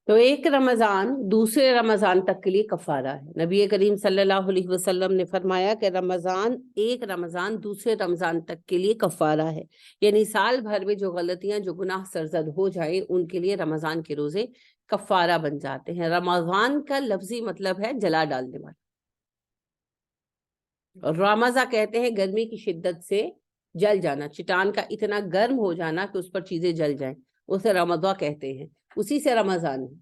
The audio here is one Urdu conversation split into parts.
تو ایک رمضان دوسرے رمضان تک کے لیے کفارہ ہے۔ نبی کریم صلی اللہ علیہ وسلم نے فرمایا کہ ایک رمضان دوسرے رمضان تک کے لیے کفارہ ہے، یعنی سال بھر میں جو غلطیاں جو گناہ سرزد ہو جائیں ان کے لیے رمضان کے روزے کفارہ بن جاتے ہیں۔ رمضان کا لفظی مطلب ہے جلا ڈالنے والا، اور رمضا کہتے ہیں گرمی کی شدت سے جل جانا، چٹان کا اتنا گرم ہو جانا کہ اس پر چیزیں جل جائیں، اسے رمضا کہتے ہیں، اسی سے رمضان ہے،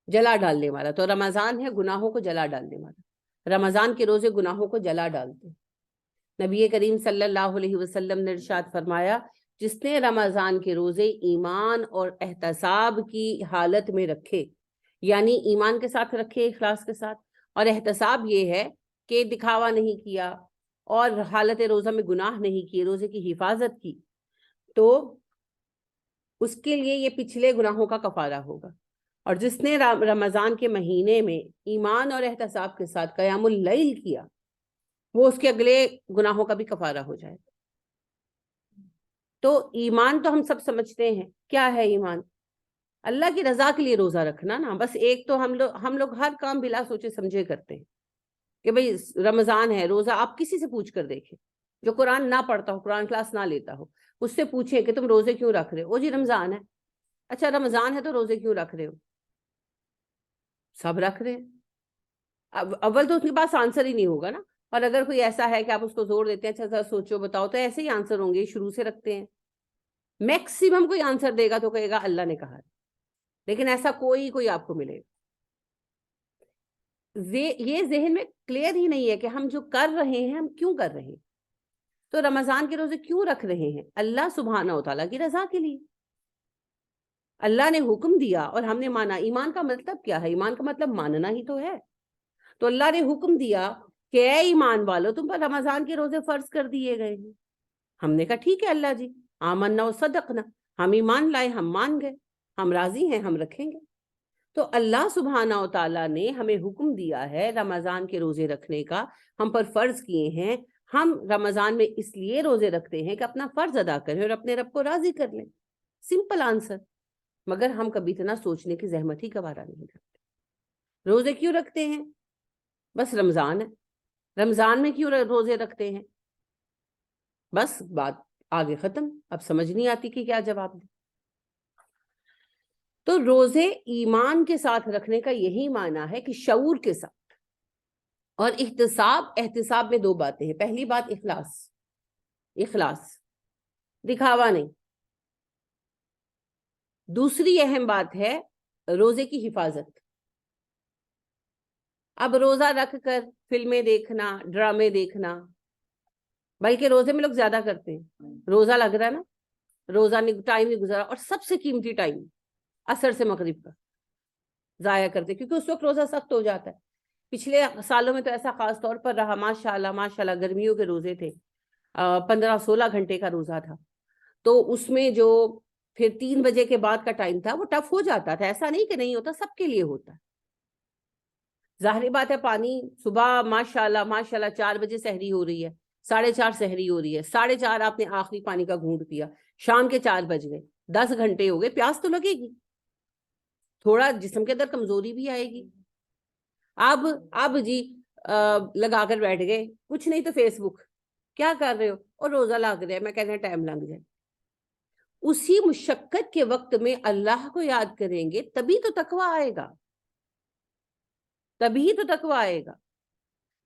جلا ڈالنے والا۔ تو رمضان ہے گناہوں کو جلا ڈالنے والا، رمضان کے روزے گناہوں کو جلا ڈالتے ہیں۔ نبی کریم صلی اللہ علیہ وسلم نے ارشاد فرمایا، جس نے رمضان کے روزے ایمان اور احتساب کی حالت میں رکھے، یعنی ایمان کے ساتھ رکھے، اخلاص کے ساتھ، اور احتساب یہ ہے کہ دکھاوا نہیں کیا اور حالت روزہ میں گناہ نہیں کیے، روزے کی حفاظت کی، تو اس کے لیے یہ پچھلے گناہوں کا کفارہ ہوگا۔ اور جس نے رمضان کے مہینے میں ایمان اور احتساب کے ساتھ قیام اللیل کیا، وہ اس کے اگلے گناہوں کا بھی کفارہ ہو جائے گا۔ تو ایمان تو ہم سب سمجھتے ہیں، کیا ہے ایمان؟ اللہ کی رضا کے لیے روزہ رکھنا نا۔ بس ایک تو ہم لوگ ہر کام بلا سوچے سمجھے کرتے ہیں کہ بھئی رمضان ہے، روزہ، آپ کسی سے پوچھ کر دیکھیں جو قرآن نہ پڑھتا ہو، قرآن کلاس نہ لیتا ہو، اس سے پوچھیں کہ تم روزے کیوں رکھ رہے ہو؟ جی رمضان ہے۔ اچھا رمضان ہے تو روزے کیوں رکھ رہے ہو؟ سب رکھ رہے ہیں۔ اول تو اس کے پاس آنسر ہی نہیں ہوگا نا، اور اگر کوئی ایسا ہے کہ آپ اس کو زور دیتے ہیں اچھا ذرا سوچو بتاؤ، تو ایسے ہی آنسر ہوں گے، شروع سے رکھتے ہیں۔ میکسیمم کوئی آنسر دے گا تو کہے گا اللہ نے کہا ہے، لیکن ایسا کوئی آپ کو ملے گا یہ ذہن میں کلیئر ہی نہیں ہے کہ ہم جو کر رہے ہیں ہم کیوں کر رہے ہیں۔ تو رمضان کے روزے کیوں رکھ رہے ہیں؟ اللہ سبحانہ و تعالیٰ کی رضا کے لیے۔ اللہ نے حکم دیا اور ہم نے مانا۔ ایمان کا مطلب کیا ہے؟ ایمان کا مطلب ماننا ہی تو ہے۔ تو اللہ نے حکم دیا کہ اے ایمان والو، تم پر رمضان کے روزے فرض کر دیے گئے ہیں۔ ہم نے کہا ٹھیک ہے اللہ جی، آمنا و صدقنا، ہم ایمان لائے، ہم مان گئے، ہم راضی ہیں، ہم رکھیں گے۔ تو اللہ سبحانہ و تعالیٰ نے ہمیں حکم دیا ہے رمضان کے روزے رکھنے کا، ہم پر فرض کیے ہیں۔ ہم رمضان میں اس لیے روزے رکھتے ہیں کہ اپنا فرض ادا کریں اور اپنے رب کو راضی کر لیں، سمپل آنسر۔ مگر ہم کبھی اتنا سوچنے کی زحمت ہی گوارا نہیں کرتے۔ روزے کیوں رکھتے ہیں؟ بس رمضان ہے۔ رمضان میں کیوں روزے رکھتے ہیں؟ بس بات آگے ختم، اب سمجھ نہیں آتی کہ کیا جواب دیں۔ تو روزے ایمان کے ساتھ رکھنے کا یہی معنی ہے کہ شعور کے ساتھ، اور احتساب میں دو باتیں ہیں۔ پہلی بات اخلاص، دکھاوا نہیں۔ دوسری اہم بات ہے روزے کی حفاظت۔ اب روزہ رکھ کر فلمیں دیکھنا، ڈرامے دیکھنا، بلکہ روزے میں لوگ زیادہ کرتے ہیں۔ روزہ لگ رہا ہے نا، روزہ ٹائم نہیں گزرا، اور سب سے قیمتی ٹائم عصر سے مغرب کا ضائع کرتے، کیونکہ اس وقت روزہ سخت ہو جاتا ہے۔ پچھلے سالوں میں تو ایسا خاص طور پر رہا، ماشاءاللہ گرمیوں کے روزے تھے، 15-16 گھنٹے کا روزہ تھا، تو اس میں جو پھر 3 بجے کے بعد کا ٹائم تھا وہ ٹف ہو جاتا تھا۔ ایسا نہیں کہ نہیں ہوتا، سب کے لیے ہوتا ہے۔ ظاہری بات ہے پانی صبح ماشاءاللہ 4 بجے سحری ہو رہی ہے، 4:30 سحری ہو رہی ہے، 4:30 آپ نے آخری پانی کا گھونٹ پیا، شام کے 4 بج گئے، 10 گھنٹے ہو گئے، پیاس تو لگے گی، تھوڑا جسم کے اندر کمزوری بھی آئے گی۔ اب جی لگا کر بیٹھ گئے، کچھ نہیں تو فیس بک، کیا کر رہے ہو؟ اور روزہ لگ رہا ہے، میں کہتے ہیں ٹائم لگ جائے۔ اسی مشقت کے وقت میں اللہ کو یاد کریں گے تبھی تو تقویٰ آئے گا، تبھی تو تقویٰ آئے گا۔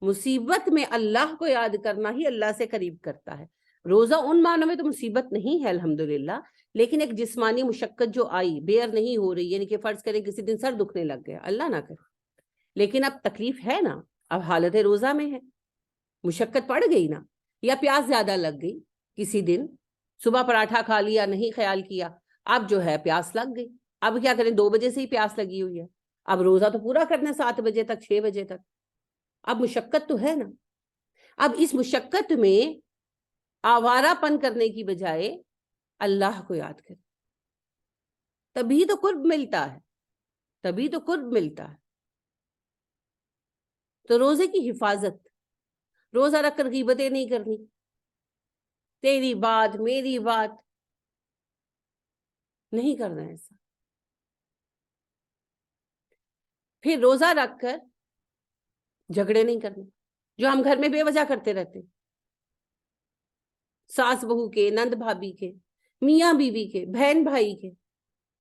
مصیبت میں اللہ کو یاد کرنا ہی اللہ سے قریب کرتا ہے۔ روزہ ان معنوں میں تو مصیبت نہیں ہے الحمدللہ، لیکن ایک جسمانی مشقت جو آئی، بیئر نہیں ہو رہی، یعنی کہ فرض کریں کسی دن سر دکھنے لگ گیا، اللہ نہ کرے، لیکن اب تکلیف ہے نا، اب حالت روزہ میں ہے، مشقت پڑ گئی نا، یا پیاس زیادہ لگ گئی، کسی دن صبح پراٹھا کھا لیا، نہیں خیال کیا، اب جو ہے پیاس لگ گئی، اب کیا کریں؟ 2 بجے سے ہی پیاس لگی ہوئی ہے، اب روزہ تو پورا کرنا ہے 7 بجے تک، 6 بجے تک، اب مشقت تو ہے نا۔ اب اس مشقت میں آوارہ پن کرنے کی بجائے اللہ کو یاد کریں، تبھی تو قرب ملتا ہے، تبھی تو قرب ملتا ہے۔ تو روزے کی حفاظت، روزہ رکھ کر غیبتیں نہیں کرنی، تیری بات میری بات نہیں کرنا ایسا۔ پھر روزہ رکھ کر جھگڑے نہیں کرنے جو ہم گھر میں بے وجہ کرتے رہتے ہیں، ساس بہو کے، نند بھابھی کے، میاں بیوی کے، بہن بھائی کے،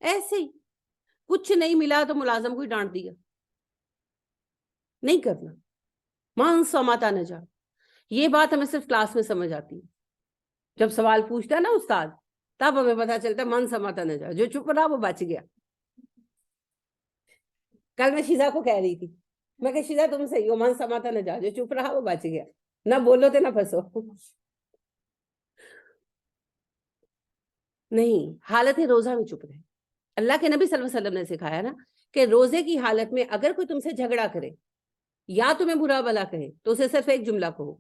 ایسے ہی کچھ نہیں ملا تو ملازم کو ہی ڈانٹ دیا، نہیں کرنا. من سماتا نہ جا. یہ بات ہمیں صرف کلاس میں سمجھ آتی ہے، جب سوال پوچھتا ہے نا استاد تب ہمیں پتا چلتا ہے من سماتا نہ جا. جو چپ رہا وہ بچ گیا. کل میں شیزا کو کہہ رہی تھی، میں کہ شیزا تم صحیح ہو، من سماتا نہ جا، جو چپ رہا وہ بچ گیا. نہ بولو تو نہ پھنسو. نہیں، حالت روزہ میں چپ رہے. اللہ کے نبی صلی اللہ علیہ وسلم نے سکھایا نا کہ روزے کی حالت میں اگر کوئی تم سے جھگڑا کرے یا تمہیں برا بلا کہے تو اسے صرف ایک جملہ کہو،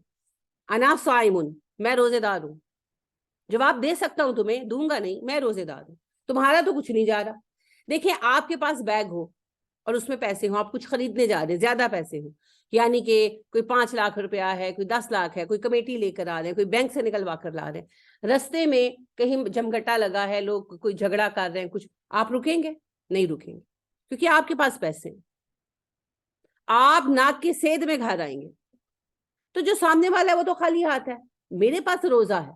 انا صائمن، میں روزے دار ہوں. جواب دے سکتا ہوں تمہیں، دوں گا نہیں، میں روزے دار ہوں. تمہارا تو کچھ نہیں جا رہا. دیکھیں آپ کے پاس بیگ ہو اور اس میں پیسے ہوں، آپ کچھ خریدنے جا رہے ہیں، زیادہ پیسے ہوں، یعنی کہ کوئی 5 لاکھ روپیہ ہے، کوئی 10 لاکھ ہے، کوئی کمیٹی لے کر آ رہے ہیں، کوئی بینک سے نکلوا کر لا رہے ہیں، رستے میں کہیں جمگٹا لگا ہے، لوگ کوئی جھگڑا کر رہے ہیں کچھ، آپ رکیں گے؟ نہیں رکیں گے، کیونکہ آپ کے پاس پیسے ہیں. آپ ناک کے سید میں گھر آئیں گے. تو جو سامنے والا ہے وہ تو خالی ہاتھ ہے، میرے پاس روزہ ہے،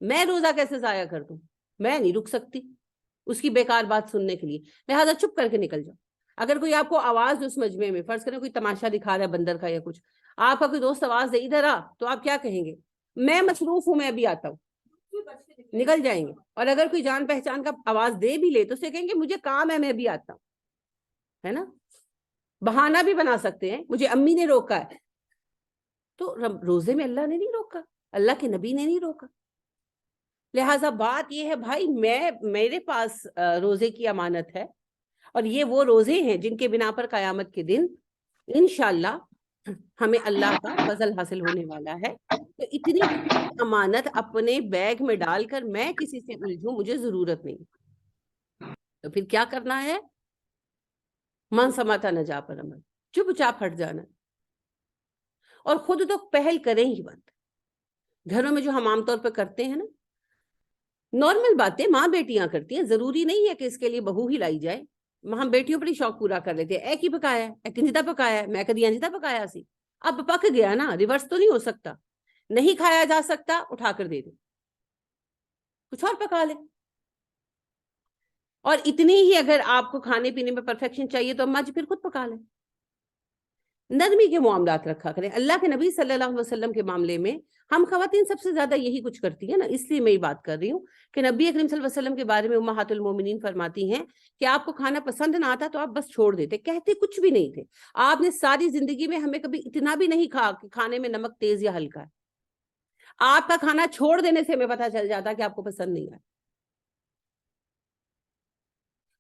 میں روزہ کیسے ضائع کر دوں؟ میں نہیں رک سکتی اس کی بیکار بات سننے کے لیے، لہٰذا چپ کر کے نکل جاؤ. اگر کوئی آپ کو آواز دے اس مجمع میں، فرض کریں کوئی تماشا دکھا رہا ہے بندر کا یا کچھ، آپ کا کوئی دوست آواز دے ادھر آ، تو آپ کیا کہیں گے؟ میں مصروف ہوں، میں ابھی آتا ہوں. نکل جائیں گے. اور اگر کوئی جان پہچان کا آواز دے بھی لے تو اسے کہیں گے مجھے کام ہے، میں ابھی آتا ہوں. ہے نا؟ بہانہ بھی بنا سکتے ہیں، مجھے امی نے روکا ہے. تو روزے میں اللہ نے نہیں روکا، اللہ کے نبی نے نہیں روکا. لہٰذا بات یہ ہے بھائی، میرے پاس روزے کی امانت ہے، اور یہ وہ روزے ہیں جن کے بنا پر قیامت کے دن انشاءاللہ ہمیں اللہ کا فضل حاصل ہونے والا ہے. تو اتنی امانت اپنے بیگ میں ڈال کر میں کسی سے الجھوں، مجھے ضرورت نہیں. تو پھر کیا کرنا ہے؟ من سماتا نہ جا پر عمل، چپ چاپ ہٹ جانا. اور خود تو پہل کریں ہی بند. گھروں میں جو ہم عام طور پہ کرتے ہیں نا، نارمل باتیں ماں بیٹیاں کرتی ہیں، ضروری نہیں ہے کہ اس کے لیے بہو ہی لائی جائے. ہم بیٹیوں پر ہی شوق پورا کر لیتے ہیں، اے کی پکایا ہے، کنجتا پکایا ہے، میں کدی انجتا پکایا سی. اب پک گیا نا، ریورس تو نہیں ہو سکتا. نہیں کھایا جا سکتا، اٹھا کر دے دو، کچھ اور پکا لے. اور اتنی ہی اگر آپ کو کھانے پینے میں پرفیکشن چاہیے تو اماں جی پھر خود پکا لیں. نرمی کے معاملات رکھا کریں. اللہ کے نبی صلی اللہ علیہ وسلم کے معاملے میں ہم خواتین سب سے زیادہ یہی کچھ کرتی ہیں نا، اس لیے میں یہ بات کر رہی ہوں کہ نبی اکرم صلی اللہ علیہ وسلم کے بارے میں امہات المومنین فرماتی ہیں کہ آپ کو کھانا پسند نہ آتا تو آپ بس چھوڑ دیتے، کہتے کچھ بھی نہیں تھے. آپ نے ساری زندگی میں ہمیں کبھی اتنا بھی نہیں کہا کہ کھانے میں نمک تیز یا ہلکا ہے. آپ کا کھانا چھوڑ دینے سے ہمیں پتہ چل جاتا کہ آپ کو پسند نہیں آیا.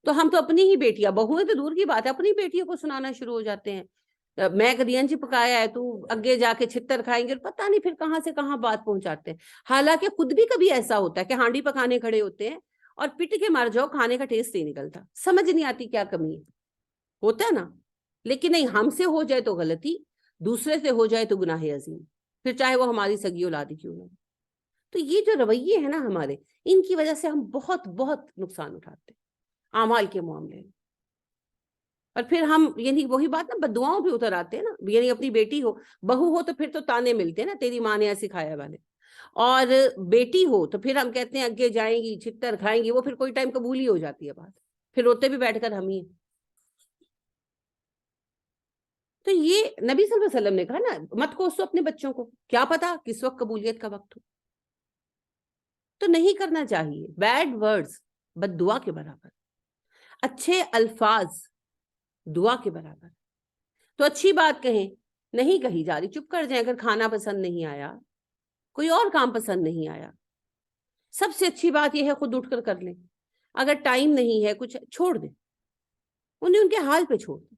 تو ہم تو اپنی ہی بیٹیاں، بہویں تو دور کی بات ہے، اپنی بیٹیوں کو سنانا شروع ہو جاتے ہیں، میں کدی انج پکایا ہے، تو اگے جا کے چھتر کھائیں گے، پتہ نہیں پھر کہاں سے کہاں بات پہنچاتے ہیں. حالانکہ خود بھی کبھی ایسا ہوتا ہے کہ ہانڈی پکانے کھڑے ہوتے ہیں اور پٹ کے مر جاؤ، کھانے کا ٹیسٹ نہیں نکلتا، سمجھ نہیں آتی کیا کمی ہے. ہوتا ہے نا. لیکن نہیں، ہم سے ہو جائے تو غلطی، دوسرے سے ہو جائے تو گناہ عظیم، پھر چاہے وہ ہماری سگی اولادی کیوں نہ. تو یہ جو رویے ہیں نا ہمارے، ان کی وجہ سے ہم بہت بہت نقصان اٹھاتے ہیں اعمال کے معاملے میں. اور پھر ہم یعنی وہی بات نا، بددعاؤں پہ اتر آتے ہیں نا. یعنی اپنی بیٹی ہو، بہو ہو تو پھر تو تانے ملتے ہیں نا، تیری ماں نے ایسے سکھایا والے. اور بیٹی ہو تو پھر ہم کہتے ہیں اگے جائیں گی، چھتر کھائیں گی، وہ پھر کوئی ٹائم قبول ہی ہو جاتی ہے بات، پھر روتے بھی بیٹھ کر ہم ہی. تو یہ نبی صلی اللہ علیہ وسلم نے کہا نا، مت کوسو اپنے بچوں کو، کیا پتا کس وقت قبولیت کا وقت ہو. تو نہیں کرنا چاہیے. بیڈ ورڈز بد دعا کے برابر، اچھے الفاظ دعا کے برابر. تو اچھی بات کہیں، نہیں کہی جا رہی، چپ کر جائیں. اگر کھانا پسند نہیں آیا، کوئی اور کام پسند نہیں آیا، سب سے اچھی بات یہ ہے خود اٹھ کر کر لیں. اگر ٹائم نہیں ہے کچھ، چھوڑ دیں انہیں، ان کے حال پہ چھوڑ دیں.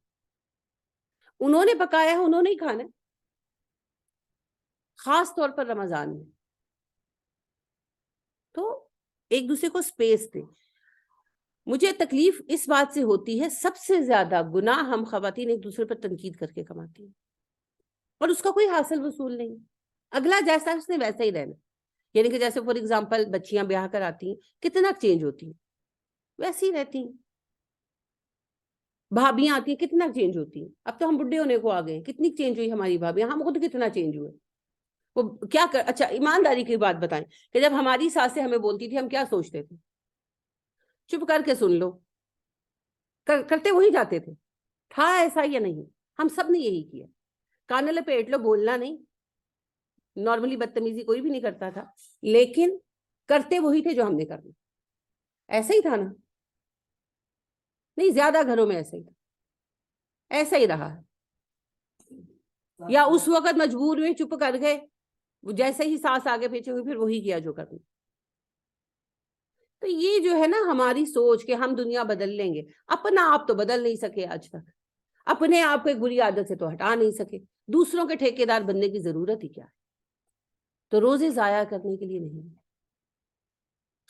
انہوں نے پکایا ہے، انہوں نے ہی کھانا ہے، خاص طور پر رمضان میں. تو ایک دوسرے کو سپیس دیں. مجھے تکلیف اس بات سے ہوتی ہے، سب سے زیادہ گناہ ہم خواتین ایک دوسرے پر تنقید کر کے کماتی ہیں، اور اس کا کوئی حاصل وصول نہیں. اگلا جیسا اس نے ویسا ہی رہنا. یعنی کہ جیسے فار ایگزامپل بچیاں بیاہ کر آتی ہیں، کتنا چینج ہوتی ہیں، ویسی ہی رہتی ہیں. بھابیاں آتی ہیں کتنا چینج ہوتی ہیں. اب تو ہم بڈھے ہونے کو آ گئے, کتنی چینج ہوئی ہماری بھابیاں, ہم خود کتنا چینج ہوئے. وہ کیا اچھا ایمانداری کی بات بتائیں کہ جب ہماری ساسیں ہمیں بولتی تھی ہم کیا سوچتے تھے؟ چپ کر کے سن لو, کرتے وہی جاتے تھے. تھا ایسا یا نہیں؟ ہم سب نے یہی کیا. کان لپیٹ لو, بولنا نہیں. نارملی بدتمیزی کوئی بھی نہیں کرتا تھا, لیکن کرتے وہی تھے جو ہم نے کرنا. ایسا ہی تھا نا؟ نہیں, زیادہ گھروں میں ایسا ہی تھا, ایسا ہی رہا ہے. یا اس وقت مجبور ہوئے, چپ کر گئے, جیسے ہی ساس آگے پیچھے ہوئی پھر وہی کیا جو کرنا. تو یہ جو ہے نا ہماری سوچ کہ ہم دنیا بدل لیں گے, اپنا آپ تو بدل نہیں سکے آج تک, اپنے آپ کو ایک بری عادت سے تو ہٹا نہیں سکے, دوسروں کے ٹھیکیدار بننے کی ضرورت ہی کیا ہے؟ تو روزے ضائع کرنے کے لیے نہیں.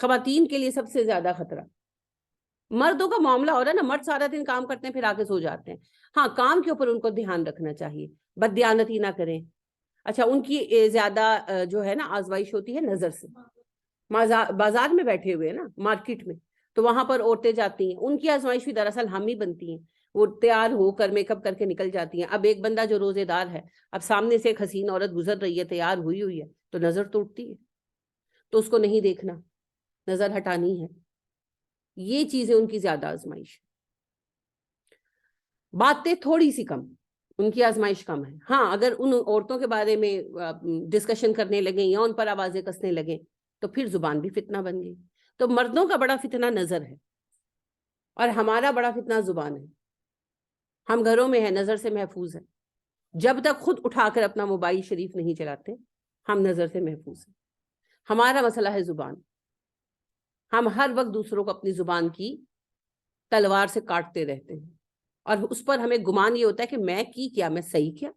خواتین کے لیے سب سے زیادہ خطرہ, مردوں کا معاملہ ہو رہا ہے نا, مرد سارا دن کام کرتے ہیں پھر آ کے سو جاتے ہیں. ہاں, کام کے اوپر ان کو دھیان رکھنا چاہیے, بددیانتی نہ کریں. اچھا, ان کی زیادہ جو ہے نا آزمائش ہوتی ہے نظر سے. بازار میں بیٹھے ہوئے نا, مارکیٹ میں, تو وہاں پر عورتیں جاتی ہیں, ان کی آزمائش بھی دراصل ہم ہی بنتی ہیں. وہ تیار ہو کر میک اپ کر کے نکل جاتی ہیں. اب ایک بندہ جو روزے دار ہے, اب سامنے سے ایک حسین عورت گزر رہی ہے, تیار ہوئی ہے, تو نظر تو اٹھتی ہے, تو اس کو نہیں دیکھنا, نظر ہٹانی ہے. یہ چیزیں ان کی زیادہ آزمائش. باتیں تھوڑی سی کم, ان کی آزمائش کم ہے. ہاں, اگر ان عورتوں کے بارے میں ڈسکشن کرنے لگیں یا ان پر آوازیں کسنے لگیں تو پھر زبان بھی فتنہ بن گئی. تو مردوں کا بڑا فتنہ نظر ہے اور ہمارا بڑا فتنہ زبان ہے. ہم گھروں میں ہیں, نظر سے محفوظ ہیں. جب تک خود اٹھا کر اپنا موبائل شریف نہیں چلاتے ہم نظر سے محفوظ ہیں. ہمارا مسئلہ ہے زبان. ہم ہر وقت دوسروں کو اپنی زبان کی تلوار سے کاٹتے رہتے ہیں, اور اس پر ہمیں گمان یہ ہوتا ہے کہ میں کیا, میں صحیح کیا.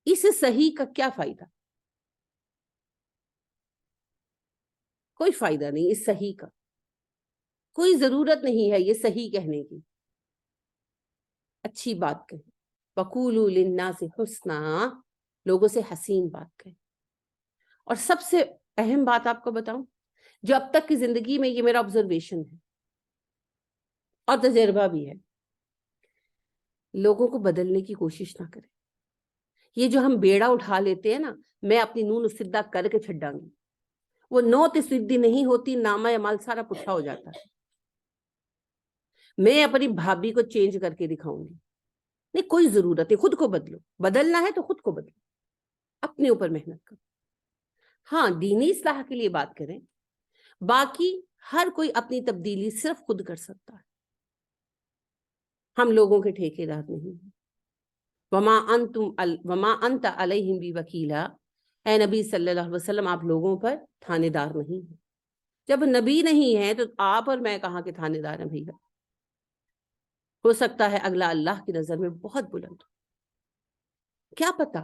اس صحیح کا کیا فائدہ؟ کوئی فائدہ نہیں اس صحیح کا, کوئی ضرورت نہیں ہے یہ صحیح کہنے کی. اچھی بات کہیں, وَقُولُوا لِلنَّاسِ حُسْنًا, لوگوں سے حسین بات کہیں. اور سب سے اہم بات آپ کو بتاؤں, جو اب تک کی زندگی میں یہ میرا آبزرویشن ہے اور تجربہ بھی ہے, لوگوں کو بدلنے کی کوشش نہ کریں. یہ جو ہم بیڑا اٹھا لیتے ہیں نا, میں اپنی نون سدھا کر کے چھڈاں گی, وہ نوت سدھی نہیں ہوتی, نامہ عمل سارا پٹھا ہو جاتا ہے. میں اپنی بھابھی کو چینج کر کے دکھاؤں گی. نہیں, کوئی ضرورت ہے, خود کو بدلو, بدلنا ہے تو خود کو بدلو, اپنے اوپر محنت کرو. ہاں, دینی اصلاح کے لیے بات کریں, باقی ہر کوئی اپنی تبدیلی صرف خود کر سکتا ہے, ہم لوگوں کے ٹھیکیدار نہیں ہیں. وما انت علیہم بوکیلا, اے نبی صلی اللہ علیہ وسلم آپ لوگوں پر تھانے دار نہیں ہیں. جب نبی نہیں ہے تو آپ اور میں کہاں کے تھانے دار ہیں بھیا؟ ہو سکتا ہے اگلا اللہ کی نظر میں بہت بلند ہو, کیا پتا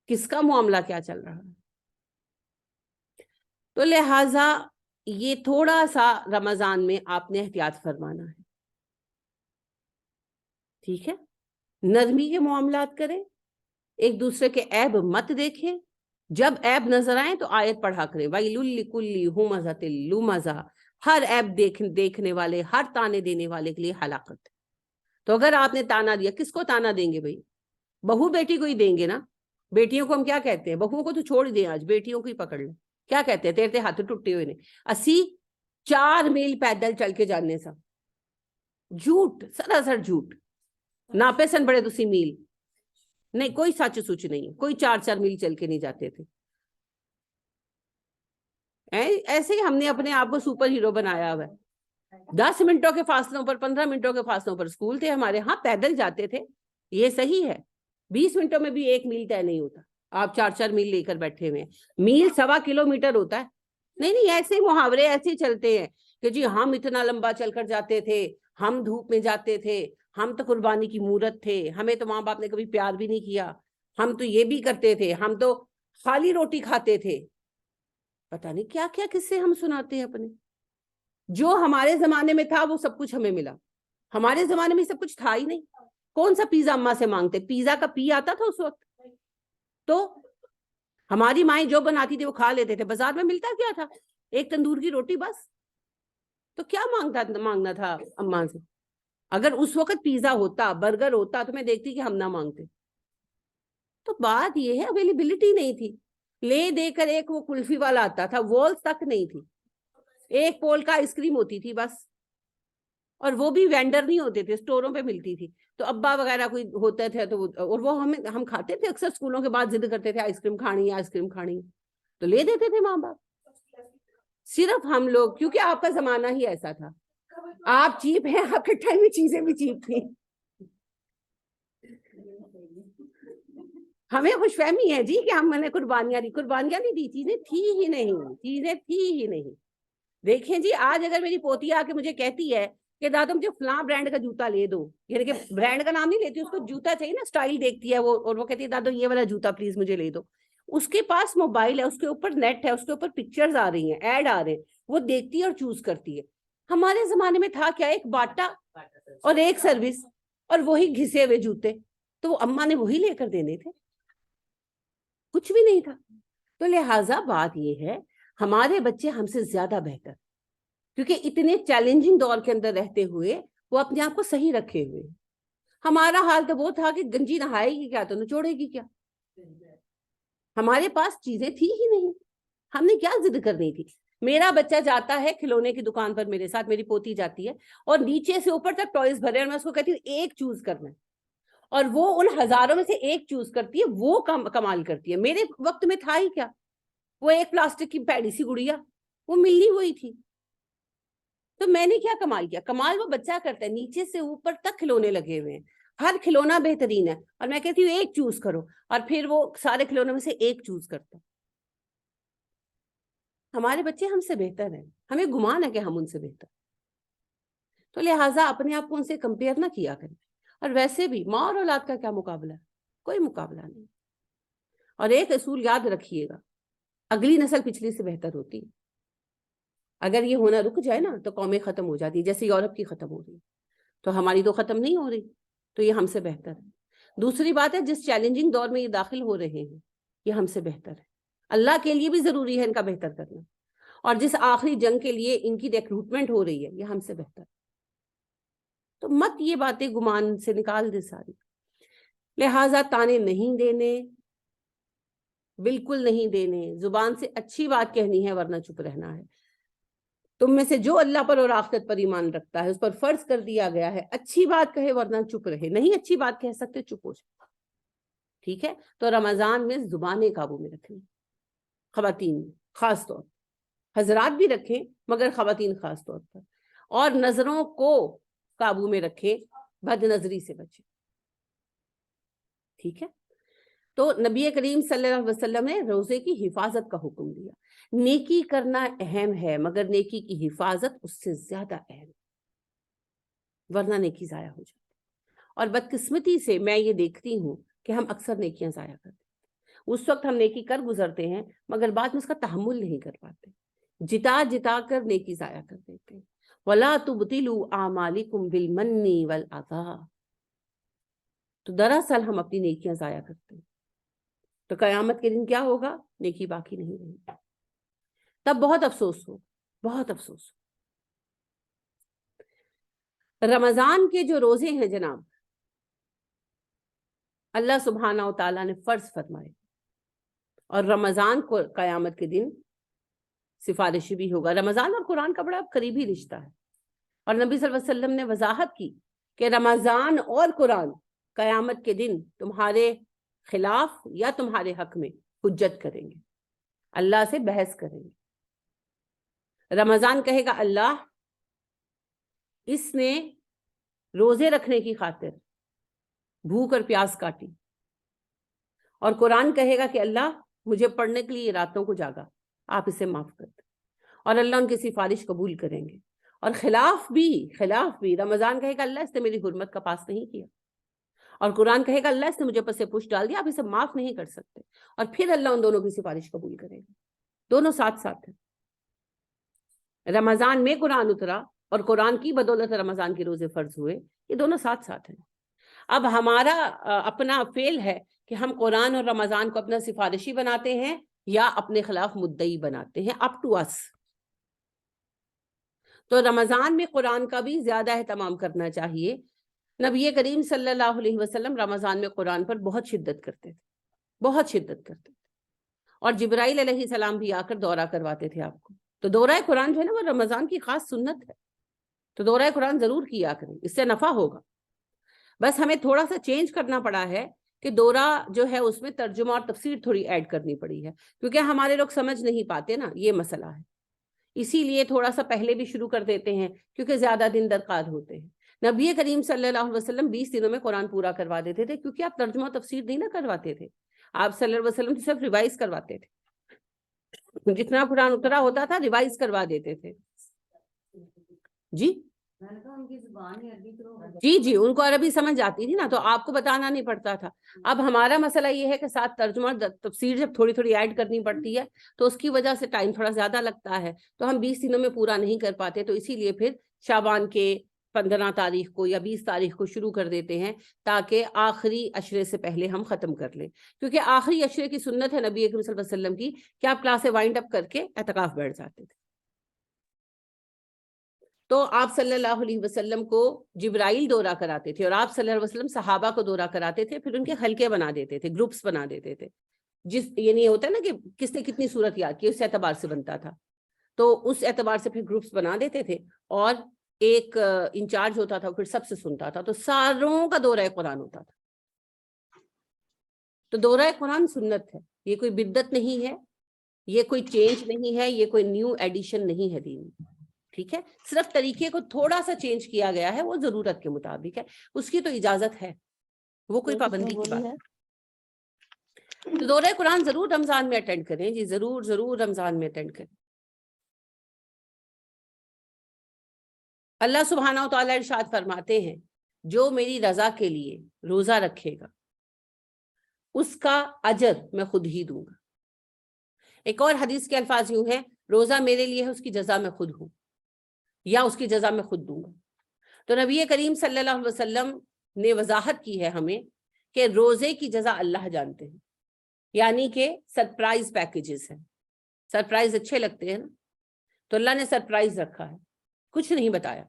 کس کا معاملہ کیا چل رہا ہے. تو لہٰذا یہ تھوڑا سا رمضان میں آپ نے احتیاط فرمانا ہے, ٹھیک ہے؟ نرمی کے معاملات کریں, ایک دوسرے کے عیب مت دیکھیں, جب عیب نظر آئیں تو آیت پڑھا کریں, وَيْلٌ لِكُلِّ ہُمَزَةٍ لُمَزَةٍ, ہر عیب دیکھنے والے, ہر تانے دینے والے کے لیے ہلاکت. تو اگر آپ نے تانا دیا, کس کو تانا دیں گے بھائی؟ بہو بیٹی کو ہی دیں گے نا. بیٹیوں کو ہم کیا کہتے ہیں؟ بہوؤں کو تو چھوڑ دیں, آج بیٹیوں کو ہی پکڑ لیں. کیا کہتے ہیں؟ تیرے ہاتھ ٹوٹے ہوئے نے, 4 میل پیدل چل کے جانے سا. جھوٹ, سراسر جھوٹ. ناپے سن بڑے تسی میل نہیں, کوئی سچ سچ نہیں, کوئی 4 میل چل کے نہیں جاتے تھے. ایسے ہی ہم نے اپنے آپ کو سپر ہیرو بنایا ہوا ہے. 10 منٹوں کے فاصلوں پر, 15 منٹوں کے فاصلوں پر اسکول تھے ہمارے, ہاں پیدل جاتے تھے, یہ صحیح ہے. 20 منٹوں میں بھی 1 میل طے نہیں ہوتا, آپ 4 میل لے کر بیٹھے ہوئے ہیں. میل 1.25 کلومیٹر ہوتا ہے. نہیں, ایسے محاورے ایسے ہی چلتے ہیں کہ جی ہم اتنا لمبا چل کر جاتے تھے, ہم دھوپ میں جاتے تھے, ہم تو قربانی کی مورت تھے, ہمیں تو ماں باپ نے کبھی پیار بھی نہیں کیا, ہم تو یہ بھی کرتے تھے, ہم تو خالی روٹی کھاتے تھے. پتہ نہیں کیا کیا قصے ہم سناتے ہیں اپنے. جو ہمارے زمانے میں تھا وہ سب کچھ ہمیں ملا, ہمارے زمانے میں سب کچھ تھا ہی نہیں. کون سا پیزا اماں سے مانگتے, پیزا کا پی آتا تھا اس وقت؟ تو ہماری مائیں جو بناتی تھی وہ کھا لیتے تھے. بازار میں ملتا کیا تھا؟ ایک تندور کی روٹی بس. تو کیا مانگنا تھا اماں سے؟ اگر اس وقت پیزا ہوتا، برگر ہوتا تو میں دیکھتی کہ ہم نہ مانگتے. تو بات یہ ہے اویلیبلٹی نہیں تھی. لے دے کر ایک وہ کلفی والا آتا تھا، والز تک نہیں تھی، ایک پول کا آئس کریم ہوتی تھی بس، اور وہ بھی وینڈر نہیں ہوتے تھے، اسٹوروں پہ ملتی تھی. تو ابا وغیرہ کوئی ہوتے تھے تو اور وہ ہم کھاتے تھے اکثر، اسکولوں کے بعد ضد کرتے تھے آئس کریم کھانی ہے، آئس کریم کھانی ہے، تو لے دیتے تھے ماں باپ. صرف ہم لوگ، کیونکہ آپ کا زمانہ ہی ایسا تھا، آپ چیپ ہیں، آپ کے ٹائم میں چیزیں بھی چیپ تھیں. ہمیں خوش فہمی ہے جی کہ ہم نے قربانیاں نہیں دی، چیزیں تھی ہی نہیں. دیکھیں جی، آج اگر میری پوتی آ کے مجھے کہتی ہے کہ دادا مجھے فلاں برانڈ کا جوتا لے دو، یعنی کہ برانڈ کا نام نہیں لیتی، اس کو جوتا چاہیے نا، سٹائل دیکھتی ہے وہ، اور وہ کہتی ہے دادا یہ والا جوتا پلیز مجھے لے دو. اس کے پاس موبائل ہے، اس کے اوپر نیٹ ہے، اس کے اوپر پکچرز آ رہی ہیں، ایڈ آ رہے ہیں، وہ دیکھتی ہے اور چوز کرتی ہے. ہمارے زمانے میں تھا کیا؟ ایک باٹا اور ایک سروس اور وہی گھسے ہوئے جوتے، تو وہ اماں نے وہی لے کر دینے تھے، کچھ بھی نہیں تھا. تو لہٰذا بات یہ ہے، ہمارے بچے ہم سے زیادہ بہتر، کیونکہ اتنے چیلنجنگ دور کے اندر رہتے ہوئے وہ اپنے آپ کو صحیح رکھے ہوئے. ہمارا حال تو وہ تھا کہ گنجی نہائے گی کیا تو نچوڑے گی کیا. ہمارے پاس چیزیں تھی ہی نہیں، ہم نے کیا ضد کرنی تھی. میرا بچہ جاتا ہے کھلونے کی دکان پر میرے ساتھ، میری پوتی جاتی ہے اور نیچے سے اوپر تک ٹوائز بھرے، اور میں اس کو کہتی ہوں ایک چوز کرنا ہے، اور وہ ان ہزاروں میں سے ایک چوز کرتی ہے، وہ کمال کرتی ہے. میرے وقت میں تھا ہی کیا؟ وہ ایک پلاسٹک کی پیڑی سی گڑیا، وہ ملنی ہوئی تھی. تو میں نے کیا کمال کیا؟ کمال وہ بچہ کرتا ہے، نیچے سے اوپر تک کھلونے لگے ہوئے ہیں، ہر کھلونا بہترین ہے، اور میں کہتی ہوں ایک چوز کرو، اور پھر وہ سارے کھلونوں میں سے ایک چوز کرتا. ہمارے بچے ہم سے بہتر ہیں، ہمیں گمان ہے کہ ہم ان سے بہتر. تو لہٰذا اپنے آپ کو ان سے کمپیئر نہ کیا کریں. اور ویسے بھی ماں اور اولاد کا کیا مقابلہ ہے؟ کوئی مقابلہ نہیں. اور ایک اصول یاد رکھیے گا، اگلی نسل پچھلی سے بہتر ہوتی ہے. اگر یہ ہونا رک جائے نا تو قومیں ختم ہو جاتی، جیسے یورپ کی ختم ہو رہی، تو ہماری تو ختم نہیں ہو رہی، تو یہ ہم سے بہتر ہے. دوسری بات ہے، جس چیلنجنگ دور میں یہ داخل ہو رہے ہیں یہ ہم سے بہتر ہے. اللہ کے لیے بھی ضروری ہے ان کا بہتر کرنا، اور جس آخری جنگ کے لیے ان کی ریکروٹمنٹ ہو رہی ہے یہ ہم سے بہتر. تو مت یہ باتیں گمان سے نکال دے ساری. لہٰذا تانے نہیں دینے، بالکل نہیں دینے. زبان سے اچھی بات کہنی ہے ورنہ چپ رہنا ہے. تم میں سے جو اللہ پر اور آخرت پر ایمان رکھتا ہے اس پر فرض کر دیا گیا ہے اچھی بات کہے ورنہ چپ رہے. نہیں اچھی بات کہہ سکتے، چپ ہو جائے. ٹھیک ہے؟ تو رمضان میں زبانیں قابو میں رکھیں، خواتین خاص طور پر، حضرات بھی رکھیں مگر خواتین خاص طور پر. اور نظروں کو قابو میں رکھیں، بد نظری سے بچیں. ٹھیک ہے؟ تو نبی کریم صلی اللہ علیہ وسلم نے روزے کی حفاظت کا حکم دیا. نیکی کرنا اہم ہے مگر نیکی کی حفاظت اس سے زیادہ اہم، ورنہ نیکی ضائع ہو جاتی. اور بدقسمتی سے میں یہ دیکھتی ہوں کہ ہم اکثر نیکیاں ضائع کرتے ہیں. اس وقت ہم نیکی کر گزرتے ہیں مگر بعد میں اس کا تحمل نہیں کر پاتے، جتا جتا کر نیکی ضائع کر دیتے ہیں. وَلَا تُبْطِلُوا أَعْمَالِكُمْ بِالْمَنِّ وَالْأَذَىٰ. تو دراصل ہم اپنی نیکیاں ضائع کرتے ہیں، تو قیامت کے دن کیا ہوگا؟ نیکی باقی نہیں رہے گی. تب بہت افسوس ہو، بہت افسوس ہو. رمضان کے جو روزے ہیں جناب، اللہ سبحانہ و تعالیٰ نے فرض فرمائے، اور رمضان کو قیامت کے دن سفارشی بھی ہوگا. رمضان اور قرآن کا بڑا قریبی رشتہ ہے، اور نبی صلی اللہ علیہ وسلم نے وضاحت کی کہ رمضان اور قرآن قیامت کے دن تمہارے خلاف یا تمہارے حق میں حجت کریں گے، اللہ سے بحث کریں گے. رمضان کہے گا اللہ اس نے روزے رکھنے کی خاطر بھوک اور پیاس کاٹی، اور قرآن کہے گا کہ اللہ مجھے پڑھنے کے لیے راتوں کو جاگا، آپ اسے معاف کر دیں. اور اللہ ان کی سفارش قبول کریں گے. اور خلاف بھی رمضان کہے گا اللہ اس نے میری حرمت کا پاس نہیں کیا، اور قرآن کہے گا اللہ اس نے مجھے پس پوش ڈال دیا، آپ اسے معاف نہیں کر سکتے. اور پھر اللہ ان دونوں کی سفارش قبول کرے گا. دونوں ساتھ ساتھ ہیں. رمضان میں قرآن اترا اور قرآن کی بدولت رمضان کے روزے فرض ہوئے، یہ دونوں ساتھ ساتھ ہیں. اب ہمارا اپنا فعل ہے کہ ہم قرآن اور رمضان کو اپنا سفارشی بناتے ہیں یا اپنے خلاف مدعی بناتے ہیں. اپ ٹو اس. تو رمضان میں قرآن کا بھی زیادہ اہتمام کرنا چاہیے. نبی کریم صلی اللہ علیہ وسلم رمضان میں قرآن پر بہت شدت کرتے تھے, بہت شدت کرتے تھے, اور جبرائیل علیہ السلام بھی آ کر دورہ کرواتے تھے آپ کو. تو دورہ قرآن جو ہے نا وہ رمضان کی خاص سنت ہے, تو دورہ قرآن ضرور کیا کریں, اس سے نفع ہوگا. بس ہمیں تھوڑا سا چینج کرنا پڑا ہے کہ دورہ جو ہے اس میں ترجمہ اور تفسیر تھوڑی ایڈ کرنی پڑی ہے, کیونکہ ہمارے لوگ سمجھ نہیں پاتے نا, یہ مسئلہ ہے. اسی لیے تھوڑا سا پہلے بھی شروع کر دیتے ہیں, کیونکہ زیادہ دن درکار ہوتے ہیں. نبی کریم صلی اللہ علیہ وسلم 20 دنوں میں قرآن پورا کروا دیتے تھے, کیونکہ آپ ترجمہ تفسیر نہیں نہ کرواتے تھے, آپ صلی اللہ علیہ وسلم صرف ریوائز کرواتے تھے. جتنا قرآن اترا ہوتا تھا ریوائز کروا دیتے تھے. جی جی ان کو عربی سمجھ جاتی تھی نا, تو آپ کو بتانا نہیں پڑتا تھا. اب ہمارا مسئلہ یہ ہے کہ ساتھ ترجمہ تفسیر جب تھوڑی تھوڑی ایڈ کرنی پڑتی ہے تو اس کی وجہ سے ٹائم تھوڑا زیادہ لگتا ہے, تو ہم 20 دنوں میں پورا نہیں کر پاتے. تو اسی لیے پھر شعبان کے 15 تاریخ کو یا 20 تاریخ کو شروع کر دیتے ہیں, تاکہ آخری عشرے سے پہلے ہم ختم کر لیں. کیونکہ آخری عشرے کی سنت ہے نبی اکرم صلی اللہ علیہ وسلم کی کہ آپ کلاسیں وائنڈ اپ کر کے اعتکاف بیٹھ جاتے تھے. تو آپ صلی اللہ علیہ وسلم کو جبرائیل دورہ کراتے تھے, اور آپ صلی اللہ علیہ وسلم صحابہ کو دورہ کراتے تھے, پھر ان کے حلقے بنا دیتے تھے, گروپس بنا دیتے تھے. یہ نہیں ہوتا نا کہ کس نے کتنی صورت یاد کی, اس اعتبار سے بنتا تھا. تو اس اعتبار سے پھر گروپس بنا دیتے تھے, اور ایک انچارج ہوتا تھا, پھر سب سے سنتا تھا, تو ساروں کا دورہ قرآن ہوتا تھا. تو دورہ قرآن سنت ہے, یہ کوئی بدعت نہیں ہے, یہ کوئی چینج نہیں ہے, یہ کوئی نیو ایڈیشن نہیں ہے دین میں. ٹھیک ہے, صرف طریقے کو تھوڑا سا چینج کیا گیا ہے, وہ ضرورت کے مطابق ہے, اس کی تو اجازت ہے, وہ کوئی پابندی کی بات ہے. تو دورہ قرآن ضرور رمضان میں اٹینڈ کریں جی, ضرور ضرور رمضان میں اٹینڈ کریں. اللہ سبحانہ و تعالیٰ ارشاد فرماتے ہیں, جو میری رضا کے لیے روزہ رکھے گا اس کا اجر میں خود ہی دوں گا. ایک اور حدیث کے الفاظ یوں ہیں, روزہ میرے لیے ہے, اس کی جزا میں خود ہوں, یا اس کی جزا میں خود دوں گا. تو نبی کریم صلی اللہ علیہ وسلم نے وضاحت کی ہے ہمیں کہ روزے کی جزا اللہ جانتے ہیں, یعنی کہ سرپرائز پیکیجز ہیں. سرپرائز اچھے لگتے ہیں نا, تو اللہ نے سرپرائز رکھا ہے, کچھ نہیں بتایا.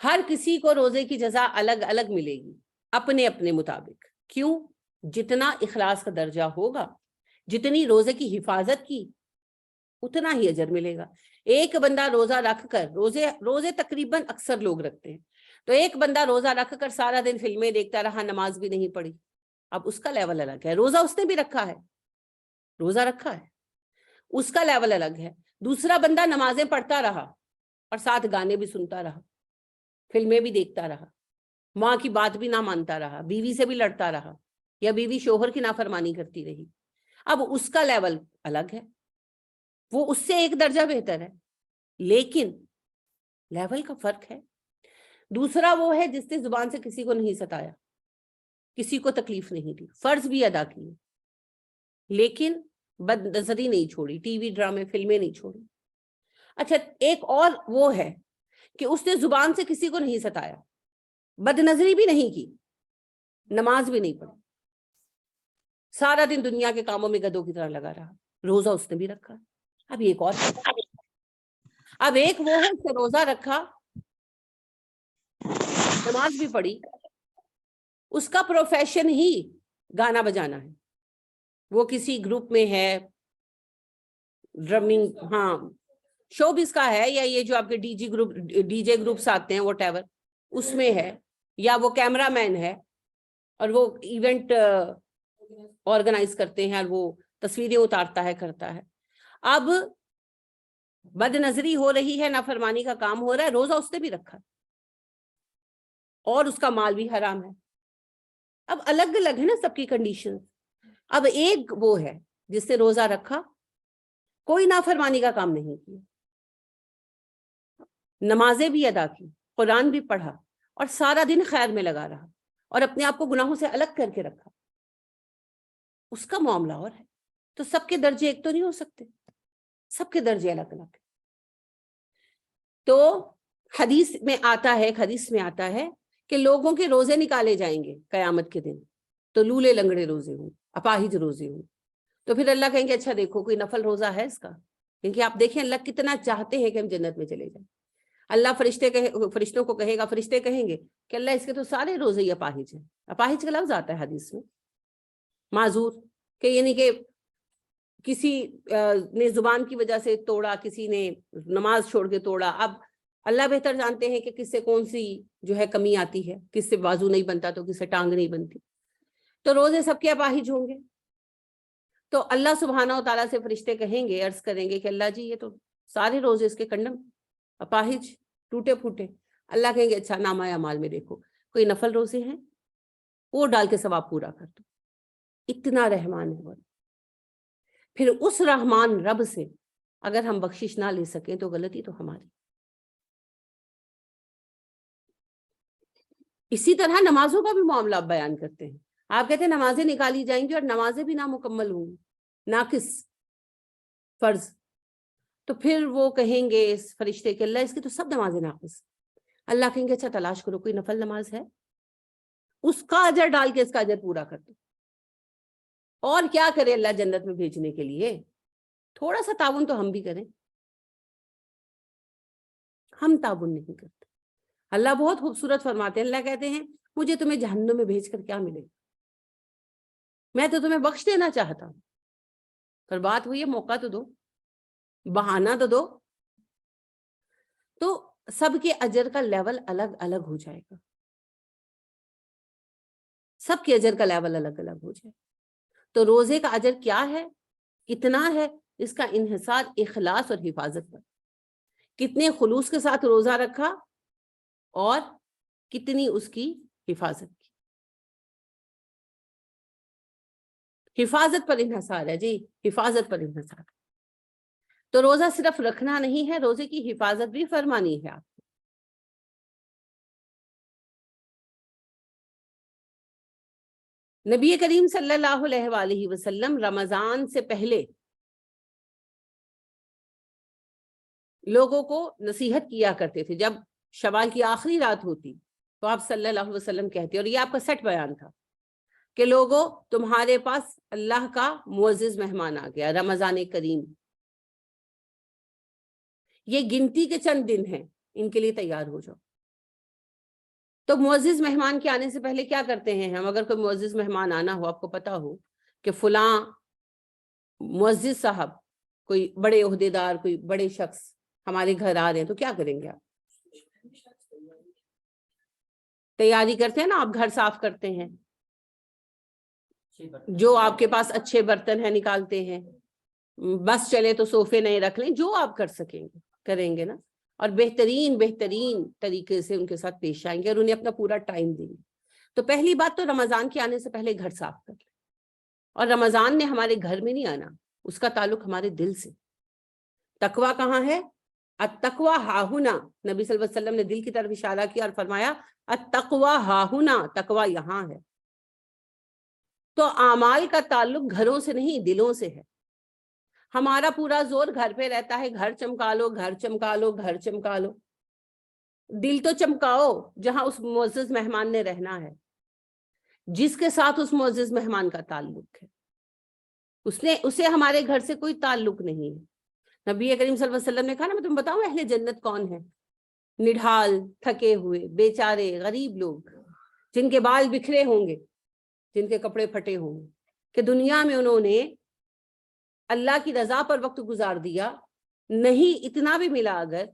ہر کسی کو روزے کی جزا الگ الگ ملے گی اپنے اپنے مطابق. کیوں؟ جتنا اخلاص کا درجہ ہوگا, جتنی روزے کی حفاظت کی, اتنا ہی اجر ملے گا. ایک بندہ روزہ رکھ کر, روزے تقریباً اکثر لوگ رکھتے ہیں, تو ایک بندہ روزہ رکھ کر سارا دن فلمیں دیکھتا رہا, نماز بھی نہیں پڑھی, اب اس کا لیول الگ ہے. روزہ اس نے بھی رکھا ہے, روزہ رکھا ہے, اس کا لیول الگ ہے. دوسرا بندہ نمازیں پڑھتا رہا اور ساتھ گانے بھی سنتا رہا, فلمیں بھی دیکھتا رہا, ماں کی بات بھی نہ مانتا رہا, بیوی سے بھی لڑتا رہا, یا بیوی شوہر کی نافرمانی کرتی رہی, اب اس کا لیول الگ ہے, وہ اس سے ایک درجہ بہتر ہے, لیکن لیول کا فرق ہے. دوسرا وہ ہے جس نے زبان سے کسی کو نہیں ستایا, کسی کو تکلیف نہیں دی, فرض بھی ادا کیے, لیکن بد نظری نہیں چھوڑی, ٹی وی ڈرامے فلمیں نہیں چھوڑی. اچھا, ایک اور وہ ہے کہ اس نے زبان سے کسی کو نہیں ستایا, بد نظری بھی نہیں کی, نماز بھی نہیں پڑھی, سارا دن دنیا کے کاموں میں گدھوں کی طرح لگا رہا, روزہ اس نے بھی رکھا. اب ایک اور, اب ایک وہ ہے کہ روزہ رکھا, نماز بھی پڑھی, اس کا پروفیشن ہی گانا بجانا ہے, وہ کسی گروپ میں ہے, ڈرمنگ, ہاں شو بز کا ہے, یا یہ جو آپ کے ڈی جے گروپس آتے ہیں واٹ ایور, اس میں ہے, یا وہ کیمرہ مین ہے اور وہ ایونٹ آرگنائز کرتے ہیں اور وہ تصویریں اتارتا ہے, کرتا ہے. اب بد نظری ہو رہی ہے, نافرمانی کا کام ہو رہا ہے, روزہ اس نے بھی رکھا اور اس کا مال بھی حرام ہے. اب الگ الگ ہے نا سب کی کنڈیشن. اب ایک وہ ہے جس نے روزہ رکھا, کوئی نافرمانی کا کام نہیں کیا, نمازیں بھی ادا کی, قرآن بھی پڑھا, اور سارا دن خیر میں لگا رہا, اور اپنے آپ کو گناہوں سے الگ کر کے رکھا. اس کا معاملہ اور ہے. تو سب کے درجے ایک تو نہیں ہو سکتے, سب کے درجے الگ الگ. تو حدیث میں آتا ہے کہ لوگوں کے روزے نکالے جائیں گے قیامت کے دن, تو لولے لنگڑے روزے ہوں, اپاہج روزے ہوں. تو پھر اللہ کہیں گے اچھا دیکھو کوئی نفل روزہ ہے اس کا, کیونکہ آپ دیکھیں اللہ کتنا چاہتے ہیں کہ ہم جنت میں چلے جائیں. اللہ فرشتوں کو کہے گا، فرشتے کہیں گے کہ اللہ اس کے تو سارے روزے ہی اپاہج ہیں. اپاہج کا لفظ آتا ہے حدیث میں، معذور، کہ یعنی کہ کسی نے زبان کی وجہ سے توڑا، کسی نے نماز چھوڑ کے توڑا. اب اللہ بہتر جانتے ہیں کہ کس سے کون سی جو ہے کمی آتی ہے، کس سے بازو نہیں بنتا تو کس سے ٹانگ نہیں بنتی. تو روزے سب کے اپاہج ہوں گے. تو اللہ سبحانہ و تعالیٰ سے فرشتے کہیں گے، عرض کریں گے کہ اللہ جی یہ تو سارے روزے اس کے کنڈم، اپاہج، ٹوٹے پھوٹے. اللہ کہیں گے اچھا نامہ اعمال میں دیکھو کوئی نفل روزے ہیں، وہ ڈال کے ثواب پورا کر دو. اتنا رحمان ہے وہ. پھر اس رحمان رب سے اگر ہم بخشش نہ لے سکیں تو غلطی تو ہماری. اسی طرح نمازوں کا بھی معاملہ آپ بیان کرتے ہیں. آپ کہتے ہیں نمازیں نکالی جائیں گی اور نمازیں بھی نامکمل ہوں گی، ناقص فرض. تو پھر وہ کہیں گے اس فرشتے کہ اللہ اس کی تو سب نمازیں ناقص. اللہ کہیں گے اچھا تلاش کرو کوئی نفل نماز ہے، اس کا اجر ڈال کے اس کا اجر پورا کر دو. اور کیا کرے اللہ جنت میں بھیجنے کے لیے؟ تھوڑا سا تعاون تو ہم بھی کریں. ہم تعاون نہیں کرتے. اللہ بہت خوبصورت فرماتے ہیں. اللہ کہتے ہیں مجھے تمہیں جہنم میں بھیج کر کیا ملے گا، میں تو تمہیں بخش دینا چاہتا ہوں، پر بات ہوئی ہے موقع تو دو، بہانہ تو دو. تو سب کے اجر کا لیول الگ الگ ہو جائے گا، سب کے اجر کا لیول الگ الگ ہو جائے. تو روزے کا اجر کیا ہے، کتنا ہے، اس کا انحصار اخلاص اور حفاظت پر. کتنے خلوص کے ساتھ روزہ رکھا اور کتنی اس کی حفاظت کی. حفاظت پر انحصار ہے جی، حفاظت پر انحصار. تو روزہ صرف رکھنا نہیں ہے، روزے کی حفاظت بھی فرمانی ہے آپ کو. نبی کریم صلی اللہ علیہ وآلہ وسلم رمضان سے پہلے لوگوں کو نصیحت کیا کرتے تھے. جب شوال کی آخری رات ہوتی تو آپ صلی اللہ علیہ وسلم کہتے، اور یہ آپ کا سچ بیان تھا، کہ لوگوں تمہارے پاس اللہ کا معزز مہمان آ گیا، رمضان کریم. یہ گنتی کے چند دن ہیں، ان کے لیے تیار ہو جاؤ. تو معزز مہمان کے آنے سے پہلے کیا کرتے ہیں ہم؟ اگر کوئی معزز مہمان آنا ہو، آپ کو پتا ہو کہ فلاں معزز صاحب، کوئی بڑے عہدیدار، کوئی بڑے شخص ہمارے گھر آ رہے ہیں، تو کیا کریں گے آپ؟ تیاری کرتے ہیں نا، آپ گھر صاف کرتے ہیں، جو آپ کے پاس اچھے برتن ہیں نکالتے ہیں، بس چلے تو صوفے نہیں رکھ لیں، جو آپ کر سکیں گے کریں گے نا. اور بہترین طریقے سے ان کے ساتھ پیش آئیں گے اور انہیں اپنا پورا ٹائم دیں گے. تو پہلی بات تو رمضان کے آنے سے پہلے گھر صاف کر لیں. اور رمضان نے ہمارے گھر میں نہیں آنا، اس کا تعلق ہمارے دل سے. تقویٰ کہاں ہے؟ التقویٰ ہاہنا. نبی صلی اللہ علیہ وسلم نے دل کی طرف اشارہ کیا اور فرمایا التقویٰ ہاہنا، تقویٰ یہاں ہے. تو اعمال کا تعلق گھروں سے نہیں، دلوں سے ہے. ہمارا پورا زور گھر پہ رہتا ہے، گھر چمکا لو، گھر چمکا لو، گھر چمکا لو. دل تو چمکاؤ جہاں اس معزز مہمان نے رہنا ہے، جس کے ساتھ اس معزز مہمان کا تعلق ہے. اسے ہمارے گھر سے کوئی تعلق نہیں ہے. نبی کریم صلی اللہ علیہ وسلم نے کہا نا، میں تمہیں بتاؤں اہل جنت کون ہے؟ نڈھال، تھکے ہوئے، بیچارے غریب لوگ، جن کے بال بکھرے ہوں گے، جن کے کپڑے پھٹے ہوں گے، کہ دنیا میں انہوں نے اللہ کی رضا پر وقت گزار دیا. نہیں اتنا بھی ملا اگر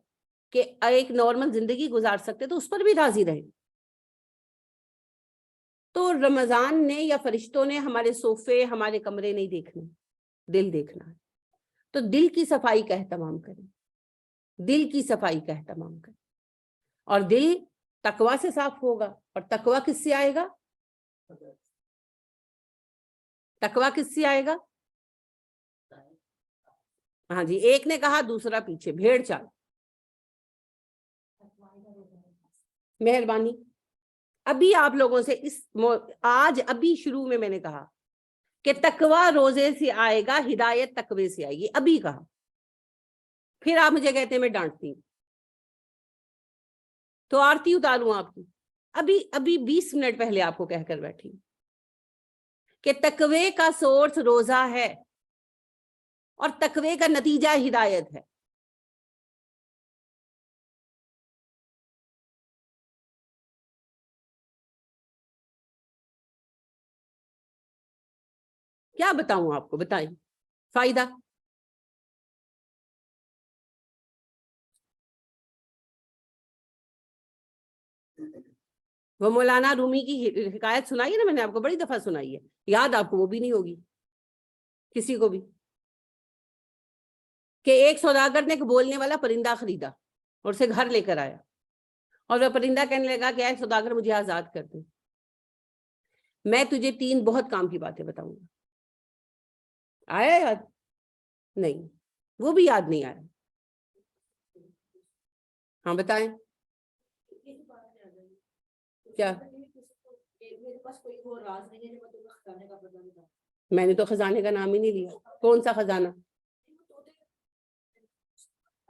کہ ایک نارمل زندگی گزار سکتے تو اس پر بھی راضی رہے. تو رمضان نے یا فرشتوں نے ہمارے صوفے، ہمارے کمرے نہیں دیکھنے، دل دیکھنا ہے. تو دل کی صفائی کا اہتمام کریں، دل کی صفائی کا اہتمام کریں. اور دل تقویٰ سے صاف ہوگا. اور تقویٰ کس سے آئے گا؟ تقویٰ کس سے آئے گا؟ ہاں جی، ایک نے کہا دوسرا پیچھے، بھیڑ چال. مہربانی. ابھی آپ لوگوں سے آج ابھی شروع میں نے کہا کہ تقویٰ روزے سے آئے گا، ہدایت تقوی سے آئے گی. ابھی کہا، پھر آپ مجھے کہتے ہیں میں ڈانٹتی ہوں تو آرتی اتاروں آپ کی. ابھی 20 منٹ پہلے آپ کو کہہ کر بیٹھی کہ تقوی کا سورس روزہ ہے. اور تقوی کا نتیجہ ہدایت ہے. کیا بتاؤں آپ کو، بتائیں فائدہ. وہ مولانا رومی کی حکایت سنائی ہے نا، میں نے آپ کو بڑی دفعہ سنائی ہے، یاد آپ کو وہ بھی نہیں ہوگی کسی کو بھی، کہ ایک سوداگر نے ایک بولنے والا پرندہ خریدا اور اسے گھر لے کر آیا، اور وہ پرندہ کہنے لگا کہ اے سوداگر مجھے آزاد کر دے، میں تجھے 3 بہت کام کی باتیں بتاؤں گا. آیا یاد؟ نہیں، وہ بھی یاد نہیں آیا. ہاں بتائیں کیا. میں نے تو خزانے کا نام ہی نہیں لیا. کون سا خزانہ؟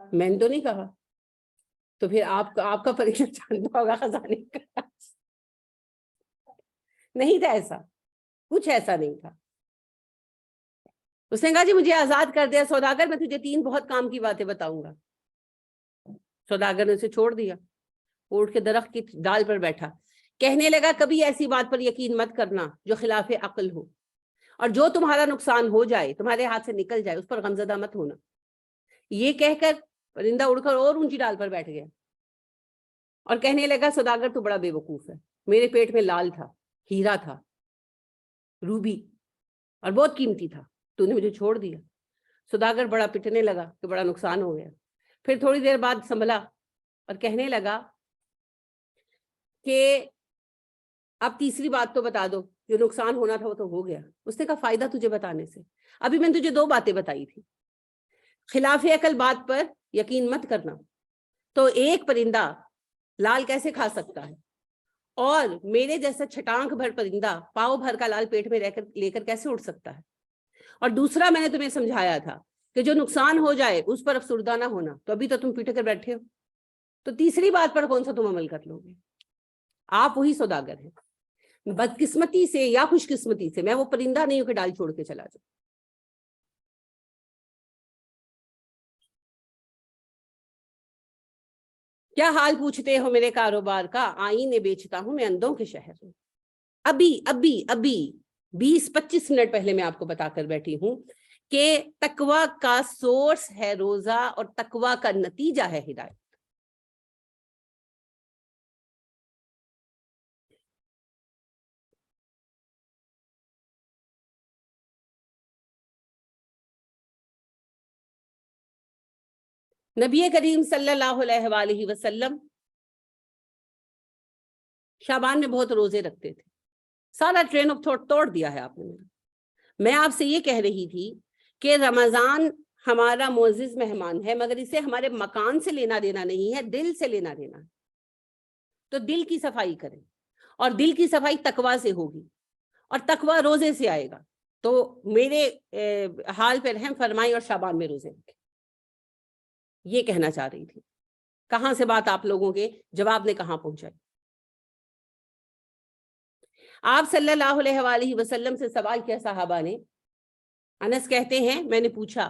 میں نے تو نہیں کہا. تو پھر آپ کا پریشان جانتا ہوگا خزانے کا. نہیں تھا ایسا، کچھ ایسا نہیں تھا. اس نے کہا جی مجھے آزاد کر دیا سوداگر، میں تجھے 3 بہت کام کی باتیں بتاؤں گا. سوداگر نے اسے چھوڑ دیا، اٹھ کے درخت کی ڈال پر بیٹھا، کہنے لگا کبھی ایسی بات پر یقین مت کرنا جو خلاف عقل ہو، اور جو تمہارا نقصان ہو جائے، تمہارے ہاتھ سے نکل جائے، اس پر غمزدہ مت ہونا. یہ کہہ کر پرندہ اڑ کر اور اونچی ڈال پر بیٹھ گیا اور کہنے لگا سوداگر تو بڑا بے وقوف ہے، میرے پیٹ میں لال تھا، ہیرا تھا، روبی، اور بہت قیمتی تھا، تو نے مجھے چھوڑ دیا. سوداگر بڑا پٹنے لگا کہ بڑا نقصان ہو گیا. پھر تھوڑی دیر بعد سنبھلا اور کہنے لگا کہ اب تیسری بات تو بتا دو، جو نقصان ہونا تھا وہ تو ہو گیا. اس نے کہا فائدہ تجھے بتانے سے، ابھی میں نے تجھے 2 باتیں بتائی تھی. خلاف عقل بات پر یقین مت کرنا، تو ایک پرندہ لال کیسے کھا سکتا ہے، اور میرے جیسا چھٹانک بھر پرندہ پاؤ بھر کا لال پیٹ میں لے کر کیسے اڑ سکتا ہے. اور دوسرا میں نے تمہیں سمجھایا تھا کہ جو نقصان ہو جائے اس پر افسردہ نہ ہونا، تو ابھی تو تم پیٹ کر بیٹھے ہو، تو تیسری بات پر کون سا تم عمل کر لو گے. آپ وہی سوداگر ہیں. بدقسمتی سے یا خوش قسمتی سے میں وہ پرندہ نہیں ہوں کہ ڈال چھوڑ کے چلا جاؤں. کیا حال پوچھتے ہو میرے کاروبار کا، آئینے بیچتا ہوں میں اندوں کے شہر میں. ابھی ابھی ابھی 20-25 منٹ پہلے میں آپ کو بتا کر بیٹھی ہوں کہ تقوی کا سورس ہے روزہ، اور تقوی کا نتیجہ ہے ہدایت. نبی کریم صلی اللہ علیہ وآلہ وسلم شعبان میں بہت روزے رکھتے تھے. سارا ٹرین آف تھاٹ توڑ دیا ہے آپ نے. میں آپ سے یہ کہہ رہی تھی کہ رمضان ہمارا معزز مہمان ہے، مگر اسے ہمارے مکان سے لینا دینا نہیں ہے، دل سے لینا دینا ہے. تو دل کی صفائی کریں، اور دل کی صفائی تقوی سے ہوگی، اور تقوی روزے سے آئے گا. تو میرے حال پہ رحم فرمائیں اور شعبان میں روزے رکھیں. یہ کہنا چاہ رہی تھی. کہاں سے بات آپ لوگوں کے جواب نے کہاں پہنچائی. آپ صلی اللہ علیہ وآلہ وسلم سے سوال کیا صحابہ نے. انس کہتے ہیں میں نے پوچھا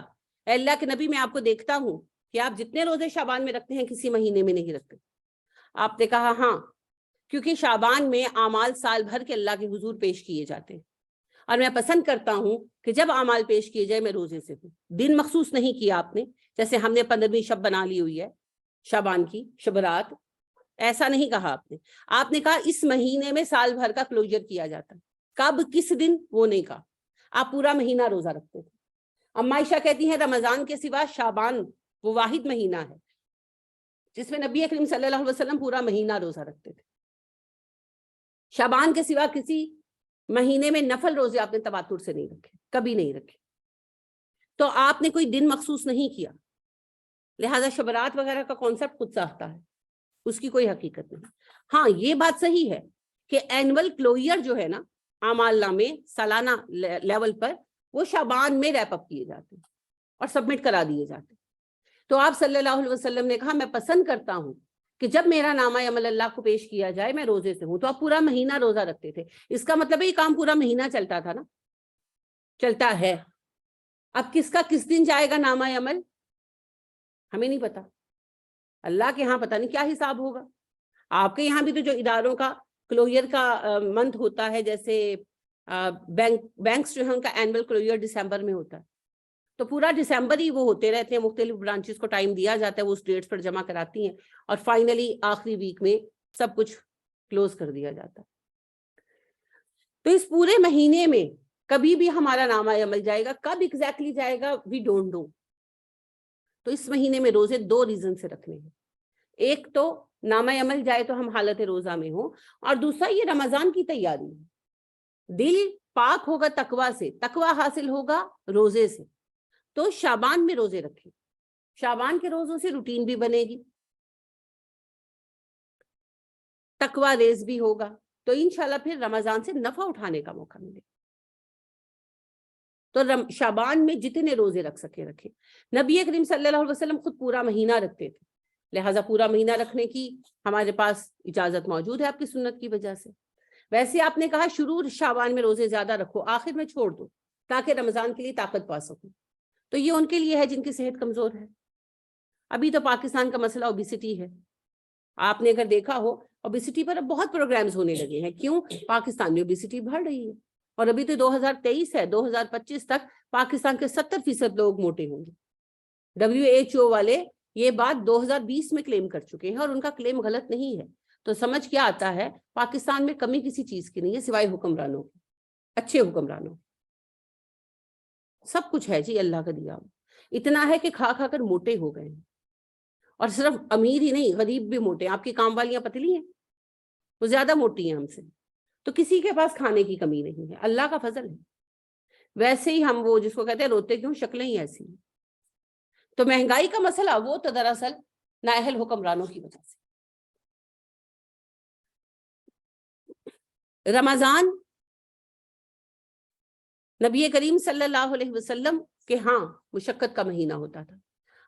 اے اللہ کے نبی، میں آپ کو دیکھتا ہوں کہ آپ جتنے روزے شعبان میں رکھتے ہیں کسی مہینے میں نہیں رکھتے. آپ نے کہا ہاں، کیونکہ شعبان میں اعمال سال بھر کے اللہ کے حضور پیش کیے جاتے ہیں، اور میں پسند کرتا ہوں کہ جب اعمال پیش کیے جائے میں روزے سے ہوں. دن مخصوص نہیں کیا آپ نے، جیسے ہم نے 15ویں شب بنا لی ہوئی ہے شعبان کی، شب رات، ایسا نہیں کہا آپ نے. آپ نے کہا اس مہینے میں سال بھر کا کلوجر کیا جاتا ہے. کب کس دن وہ نہیں کہا. آپ پورا مہینہ روزہ رکھتے تھے. اما عائشہ کہتی ہیں رمضان کے سوا شعبان وہ واحد مہینہ ہے جس میں نبی کریم صلی اللہ علیہ وسلم پورا مہینہ روزہ رکھتے تھے. شعبان کے سوا کسی مہینے میں نفل روزے آپ نے تواتر سے نہیں رکھے، کبھی نہیں رکھے. تو آپ نے کوئی دن مخصوص نہیں کیا، لہذا شبرات وغیرہ کا کانسیپٹ خود ساختہ ہے، اس کی کوئی حقیقت نہیں. ہاں یہ بات صحیح ہے کہ اینول کلوئر جو ہے نا اعمال نامے سالانہ لیول پر، وہ شعبان میں ریپ اپ کیے جاتے ہیں اور سبمٹ کرا دیے جاتے ہیں. تو آپ صلی اللہ علیہ وسلم نے کہا میں پسند کرتا ہوں کہ جب میرا نامہ عمل اللہ کو پیش کیا جائے میں روزے سے ہوں. تو آپ پورا مہینہ روزہ رکھتے تھے. اس کا مطلب ہے یہ کام پورا مہینہ چلتا تھا نا، چلتا ہے. اب کس کا کس دن جائے گا نامہ عمل ہمیں نہیں پتا، اللہ کے ہاں پتہ نہیں کیا حساب ہوگا. آپ کے یہاں بھی تو جو اداروں کا کلوئر کا منتھ ہوتا ہے، جیسے بینکس جو ہے ان کا اینول کلوئر دسمبر میں ہوتا ہے، تو پورا دسمبر ہی وہ ہوتے رہتے ہیں، مختلف برانچز کو ٹائم دیا جاتا ہے، وہ اس ڈیٹس پر جمع کراتی ہیں اور فائنلی آخری ویک میں سب کچھ کلوز کر دیا جاتا ہے. تو اس پورے مہینے میں کبھی بھی ہمارا نامہ عمل جائے گا، کب ایگزیکٹلی جائے گا وی ڈونٹ نو. تو اس مہینے میں روزے 2 ریزن سے رکھنے ہیں. ایک تو نامہ عمل جائے تو ہم حالت روزہ میں ہوں، اور دوسرا یہ رمضان کی تیاری ہے. دل پاک ہوگا تقوی سے، تقوی حاصل ہوگا روزے سے، تو شعبان میں روزے رکھیں. شعبان کے روزوں سے روٹین بھی بنے گی، تقوی ریز بھی ہوگا، تو انشاءاللہ پھر رمضان سے نفع اٹھانے کا موقع ملے. تو شعبان میں جتنے روزے رکھ سکے رکھیں. نبی کریم صلی اللہ علیہ وسلم خود پورا مہینہ رکھتے تھے، لہٰذا پورا مہینہ رکھنے کی ہمارے پاس اجازت موجود ہے آپ کی سنت کی وجہ سے. ویسے آپ نے کہا شروع شعبان میں روزے زیادہ رکھو، آخر میں چھوڑ دو تاکہ رمضان کے لیے طاقت پا سکو. تو یہ ان کے لیے ہے جن کی صحت کمزور ہے. ابھی تو پاکستان کا مسئلہ اوبیسٹی ہے. آپ نے اگر دیکھا ہو اوبیسٹی پر اب بہت پروگرامز ہونے لگے ہیں. کیوں؟ پاکستان میں اوبیسٹی بڑھ رہی ہے، اور ابھی تو 2023 ہے، 2025 تک پاکستان کے 70% لوگ موٹے ہوں گے. WHO والے یہ بات 2020 میں کلیم کر چکے ہیں، اور ان کا کلیم غلط نہیں ہے. تو سمجھ کیا آتا ہے، پاکستان میں کمی کسی چیز کی نہیں ہے سوائے حکمرانوں کی، اچھے حکمرانوں. سب کچھ ہے جی اللہ کا دیا. اتنا ہے کہ کھا کھا کر موٹے ہو گئے ہیں، اور صرف امیر ہی نہیں غریب بھی موٹے ہیں. آپ کی کام والیاں پتلی ہیں، وہ زیادہ موٹی ہیں ہم سے. تو کسی کے پاس کھانے کی کمی نہیں ہے، اللہ کا فضل ہے. ویسے ہی ہم وہ جس کو کہتے ہیں روتے کیوں، شکلیں ہی ایسی ہیں. تو مہنگائی کا مسئلہ وہ تو دراصل نااہل حکمرانوں کی وجہ سے. رمضان نبی کریم صلی اللہ علیہ وسلم کے ہاں مشقت کا مہینہ ہوتا تھا.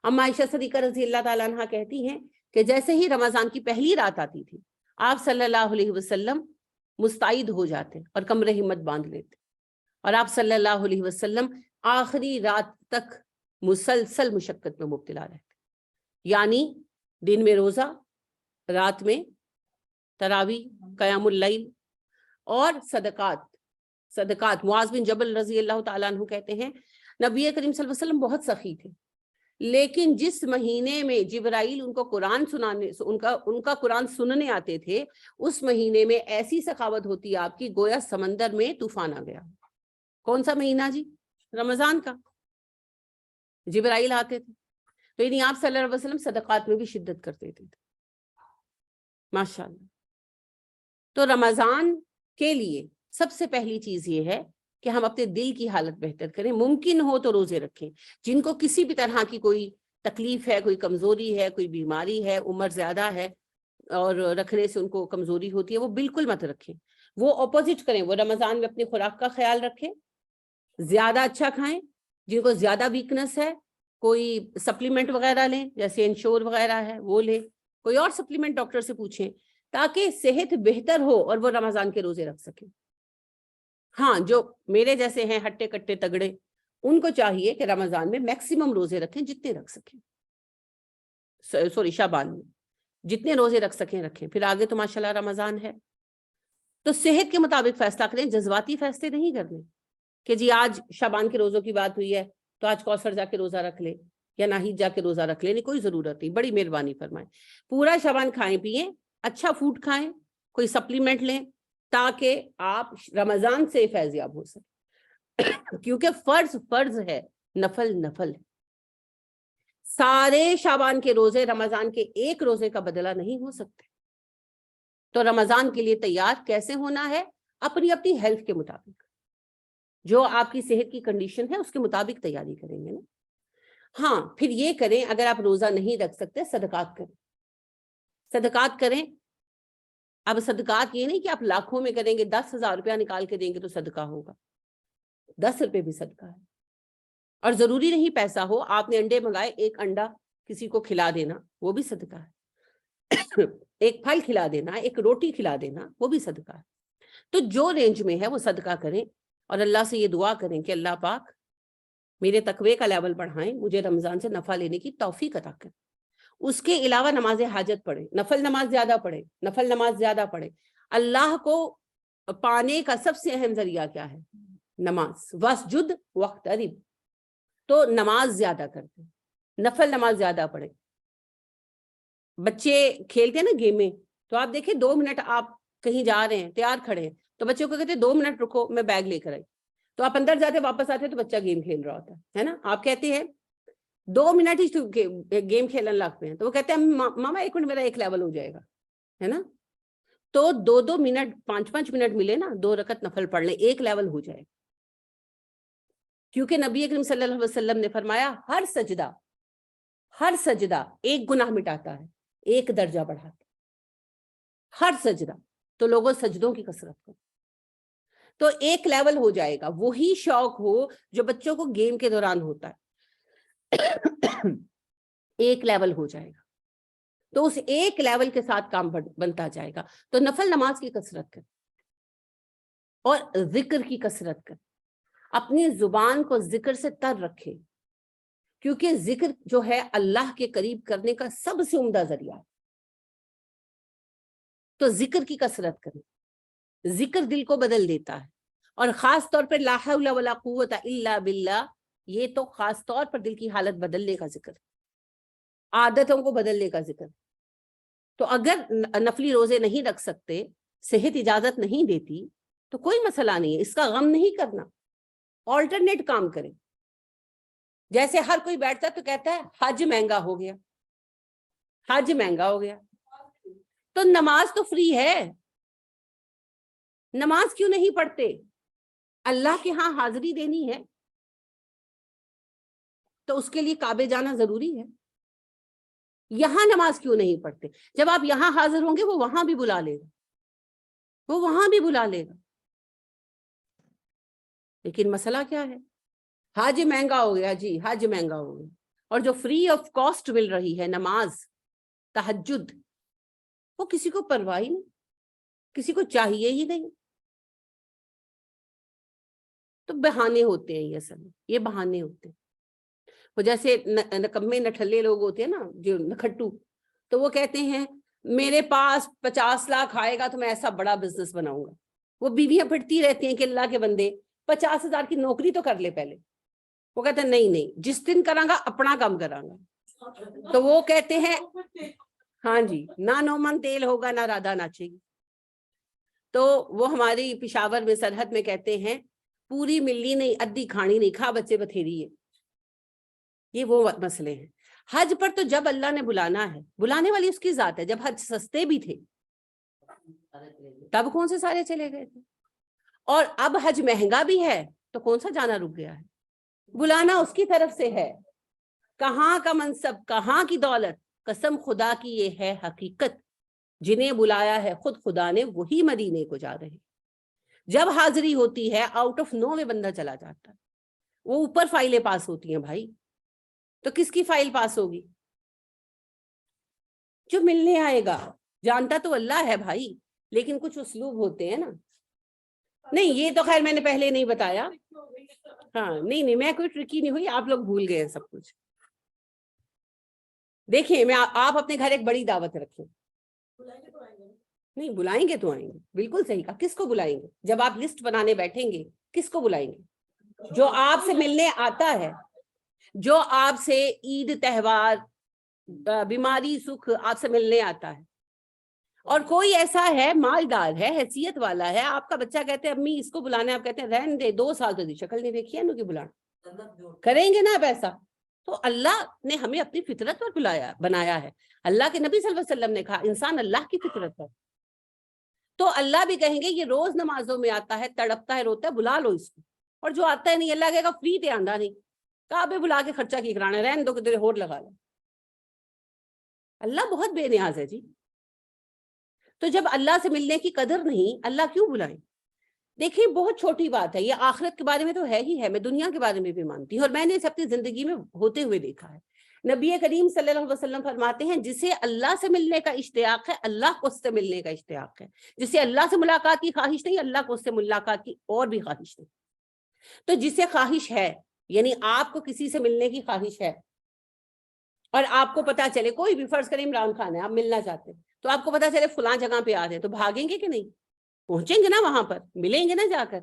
اما عائشہ صدیقہ رضی اللہ تعالیٰ عنہ کہتی ہیں کہ جیسے ہی رمضان کی پہلی رات آتی تھی، آپ صلی اللہ علیہ وسلم مستعد ہو جاتے اور کمر ہمت باندھ لیتے، اور آپ صلی اللہ علیہ وسلم آخری رات تک مسلسل مشقت میں مبتلا رہتے. یعنی دن میں روزہ، رات میں تراویح، قیام اللیل اور صدقات. معاذ بن جبل رضی اللہ تعالیٰ عنہ کہتے ہیں نبی کریم صلی اللہ علیہ وسلم بہت سخی تھے، لیکن جس مہینے میں جبرائیل ان کو قرآن سنانے ان کا قرآن سننے آتے تھے، اس مہینے میں ایسی سخاوت ہوتی آپ کی گویا سمندر میں طوفان آ گیا. کون سا مہینہ جی؟ رمضان کا. جبرائیل آتے تھے، تو یعنی آپ صلی اللہ علیہ وسلم صدقات میں بھی شدت کرتے تھے. ماشاءاللہ. تو رمضان کے لیے سب سے پہلی چیز یہ ہے کہ ہم اپنے دل کی حالت بہتر کریں. ممکن ہو تو روزے رکھیں. جن کو کسی بھی طرح کی کوئی تکلیف ہے، کوئی کمزوری ہے، کوئی بیماری ہے، عمر زیادہ ہے اور رکھنے سے ان کو کمزوری ہوتی ہے، وہ بالکل مت رکھیں. وہ اپوزٹ کریں، وہ رمضان میں اپنی خوراک کا خیال رکھیں، زیادہ اچھا کھائیں. جن کو زیادہ ویکنس ہے کوئی سپلیمنٹ وغیرہ لیں، جیسے انشور وغیرہ ہے وہ لیں، کوئی اور سپلیمنٹ ڈاکٹر سے پوچھیں تاکہ صحت بہتر ہو اور وہ رمضان کے روزے رکھ سکیں. ہاں جو میرے جیسے ہیں ہٹے کٹے تگڑے، ان کو چاہیے کہ رمضان میں میکسیمم روزے رکھیں، جتنے رکھ سکیں. شعبان میں جتنے روزے رکھ سکیں رکھیں. پھر آگے تو ماشاءاللہ رمضان ہے، تو صحت کے مطابق فیصلہ کریں. جذباتی فیصلے نہیں کرنے کہ جی آج شعبان کے روزوں کی بات ہوئی ہے تو آج کوثر جا کے روزہ رکھ لے یا ناہید جا کے روزہ رکھ لے. نہیں، کوئی ضرورت نہیں. بڑی مہربانی فرمائیں. پورا شعبان کھائیں پیئیں، اچھا فوڈ کھائیں، کوئی سپلیمنٹ لیں تاکہ آپ رمضان سے فیضیاب ہو سکیں. کیونکہ فرض ہے، نفل ہے. سارے شعبان کے روزے رمضان کے ایک روزے کا بدلہ نہیں ہو سکتے. تو رمضان کے لیے تیار کیسے ہونا ہے؟ اپنی ہیلتھ کے مطابق، جو آپ کی صحت کی کنڈیشن ہے اس کے مطابق تیاری کریں گے نا. ہاں پھر یہ کریں، اگر آپ روزہ نہیں رکھ سکتے صدقات کریں. اب صدقات یہ نہیں کہ آپ لاکھوں میں کریں گے، 10,000 روپیہ نکال کے دیں گے تو صدقہ ہوگا. 10 روپے بھی صدقہ ہے. اور ضروری نہیں پیسہ ہو. آپ نے انڈے منگائے، ایک انڈا کسی کو کھلا دینا وہ بھی صدقہ ہے. ایک پھل کھلا دینا، ایک روٹی کھلا دینا، وہ بھی صدقہ ہے. تو جو رینج میں ہے وہ صدقہ کریں، اور اللہ سے یہ دعا کریں کہ اللہ پاک میرے تقوی کا لیول بڑھائیں، مجھے رمضان سے نفع لینے کی توفیق عطا کریں۔ اس کے علاوہ نماز حاجت پڑھیں، نفل نماز زیادہ پڑھیں، نفل نماز زیادہ پڑھیں۔ اللہ کو پانے کا سب سے اہم ذریعہ کیا ہے؟ نماز۔ واسجد واقترب، تو نماز زیادہ کرتے، نفل نماز زیادہ پڑھیں۔ بچے کھیلتے ہیں نا گیمیں، تو آپ دیکھیں 2 منٹ آپ کہیں جا رہے ہیں، تیار کھڑے ہیں، تو بچوں کو کہتے ہیں 2 منٹ رکو میں بیگ لے کر آئی، تو آپ اندر جاتے واپس آتے تو بچہ گیم کھیل رہا ہوتا ہے نا۔ آپ کہتے ہیں 2 منٹ ہی گیم کھیلنے لگتے ہیں، تو وہ کہتے ہیں ماما 1 منٹ میرا 1 لیول ہو جائے گا، ہے نا۔ تو 2 منٹ 5 منٹ ملے نا، 2 رکعت نفل پڑھ لیں، 1 لیول ہو جائے گا۔ کیونکہ نبی کریم صلی اللہ علیہ وسلم نے فرمایا ہر سجدہ 1 گناہ مٹاتا ہے، 1 درجہ بڑھاتا ہے، ہر سجدہ۔ تو لوگوں سجدوں کی کثرت کرو، تو 1 لیول ہو جائے گا۔ وہی شوق ہو جو بچوں کو گیم کے دوران ہوتا ہے، 1 لیول ہو جائے گا، تو اس 1 لیول کے ساتھ کام بنتا جائے گا۔ تو نفل نماز کی کثرت کر اور ذکر کی کثرت کر، اپنی زبان کو ذکر سے تر رکھے، کیونکہ ذکر جو ہے اللہ کے قریب کرنے کا سب سے عمدہ ذریعہ ہے۔ تو ذکر کی کثرت کریں، ذکر دل کو بدل دیتا ہے، اور خاص طور پر لا حول ولا قوت الا باللہ، یہ تو خاص طور پر دل کی حالت بدلنے کا ذکر، عادتوں کو بدلنے کا ذکر۔ تو اگر نفلی روزے نہیں رکھ سکتے، صحت اجازت نہیں دیتی، تو کوئی مسئلہ نہیں ہے، اس کا غم نہیں کرنا، آلٹرنیٹ کام کریں۔ جیسے ہر کوئی بیٹھتا تو کہتا ہے حج مہنگا ہو گیا، حج مہنگا ہو گیا، تو نماز تو فری ہے، نماز کیوں نہیں پڑھتے؟ اللہ کے ہاں حاضری دینی ہے، تو اس کے لیے کعبے جانا ضروری ہے۔ یہاں نماز کیوں نہیں پڑھتے؟ جب آپ یہاں حاضر ہوں گے وہ وہاں بھی بلا لے گا، وہ وہاں بھی بلا لے گا۔ لیکن مسئلہ کیا ہے؟ حج مہنگا ہو گیا جی، حج مہنگا ہو گیا، اور جو فری آف کاسٹ مل رہی ہے نماز تہجد، وہ کسی کو پرواہ ہی نہیں، کسی کو چاہیے ہی نہیں۔ تو بہانے ہوتے ہیں، یہ سب یہ بہانے ہوتے ہیں۔ وہ جیسے نکمے نٹھلے لوگ ہوتے ہیں نا، جو نکھٹو، تو وہ کہتے ہیں میرے پاس 50 لاکھ آئے گا تو میں ایسا بڑا بزنس بناؤں گا۔ وہ بیویاں پھٹتی رہتی ہیں کہ اللہ کے بندے 50,000 کی نوکری تو کر لے پہلے۔ وہ کہتے ہیں نہیں، جس دن کراں گا اپنا کام کراں گا۔ تو وہ کہتے ہیں ہاں جی، نہ نومن تیل ہوگا نہ رادھا ناچے گی۔ تو وہ ہماری پشاور میں سرحد میں کہتے ہیں پوری ملی نہیں ادھی کھانی نہیں، کھا بچے بتھیری ہے۔ یہ وہ مسئلے ہیں۔ حج پر تو جب اللہ نے بلانا ہے، بلانے والی اس کی ذات ہے۔ جب حج سستے بھی تھے تب کون سے سارے چلے گئے تھے، اور اب حج مہنگا بھی ہے تو کون سا جانا رک گیا ہے؟ بلانا اس کی طرف سے ہے۔ کہاں کا منصب، کہاں کی دولت، قسم خدا کی یہ ہے حقیقت، جنہیں بلایا ہے خود خدا نے وہی مدینے کو جا رہے ہیں۔ جب حاضری ہوتی ہے آؤٹ آف نو میں بندہ چلا جاتا ہے، وہ اوپر فائلیں پاس ہوتی ہیں بھائی، تو کس کی فائل پاس ہوگی؟ جو ملنے آئے گا۔ جانتا تو اللہ ہے بھائی، لیکن کچھ اسلوب ہوتے ہیں نا۔ نہیں یہ تو خیر میں نے پہلے نہیں بتایا، ہاں نہیں میں کوئی ٹرکی نہیں ہوئی، آپ لوگ بھول گئے ہیں سب کچھ۔ دیکھیں میں آپ اپنے گھر ایک بڑی دعوت رکھیں، نہیں بلائیں گے تو آئیں گے، بالکل صحیح کہا۔ کس کو بلائیں گے؟ جب آپ لسٹ بنانے بیٹھیں گے کس کو بلائیں گے؟ جو آپ سے ملنے آتا ہے، جو آپ سے عید تہوار بیماری سکھ آپ سے ملنے آتا ہے۔ اور کوئی ایسا ہے مالدار ہے، حیثیت والا ہے، آپ کا بچہ کہتے ہیں امی اس کو بلانا ہے، آپ کہتے ہیں رہن دے، 2 سال تو شکل نہیں دیکھی ہے کہ بلانا، کریں گے نا آپ ایسا؟ تو اللہ نے ہمیں اپنی فطرت پر بنایا ہے۔ اللہ کے نبی صلی اللہ علیہ وسلم نے کہا انسان اللہ کی فطرت پر، تو اللہ بھی کہیں گے یہ روز نمازوں میں آتا ہے، تڑپتا ہے، روتا ہے، بلا لو اس کو۔ اور جو آتا ہے نہیں، اللہ کہے گا فری تے آندھا نہیں، کعبے بلا کے خرچہ کی کرانا، رہن دو کہ تیرے ہور لگا لو۔ اللہ بہت بے نیاز ہے جی۔ تو جب اللہ سے ملنے کی قدر نہیں، اللہ کیوں بلائیں؟ دیکھیں بہت چھوٹی بات ہے یہ، آخرت کے بارے میں تو ہے ہی ہے، میں دنیا کے بارے میں بھی مانتی ہوں، اور میں نے اسے اپنی زندگی میں ہوتے ہوئے دیکھا ہے۔ نبی کریم صلی اللہ علیہ وسلم فرماتے ہیں جسے اللہ سے ملنے کا اشتیاق ہے، اللہ کو اس سے ملنے کا اشتیاق ہے۔ جسے اللہ سے ملاقات کی خواہش نہیں، اللہ کو اس سے ملاقات کی اور بھی خواہش نہیں۔ تو جسے خواہش ہے یعنی آپ کو کسی سے ملنے کی خواہش ہے اور آپ کو پتا چلے، کوئی بھی فرض کریں عمران خان ہے، آپ ملنا چاہتے ہیں، تو آپ کو پتا چلے فلاں جگہ پہ آ رہے ہیں، تو بھاگیں گے کہ نہیں؟ پہنچیں گے نا وہاں پر، ملیں گے نا جا کر.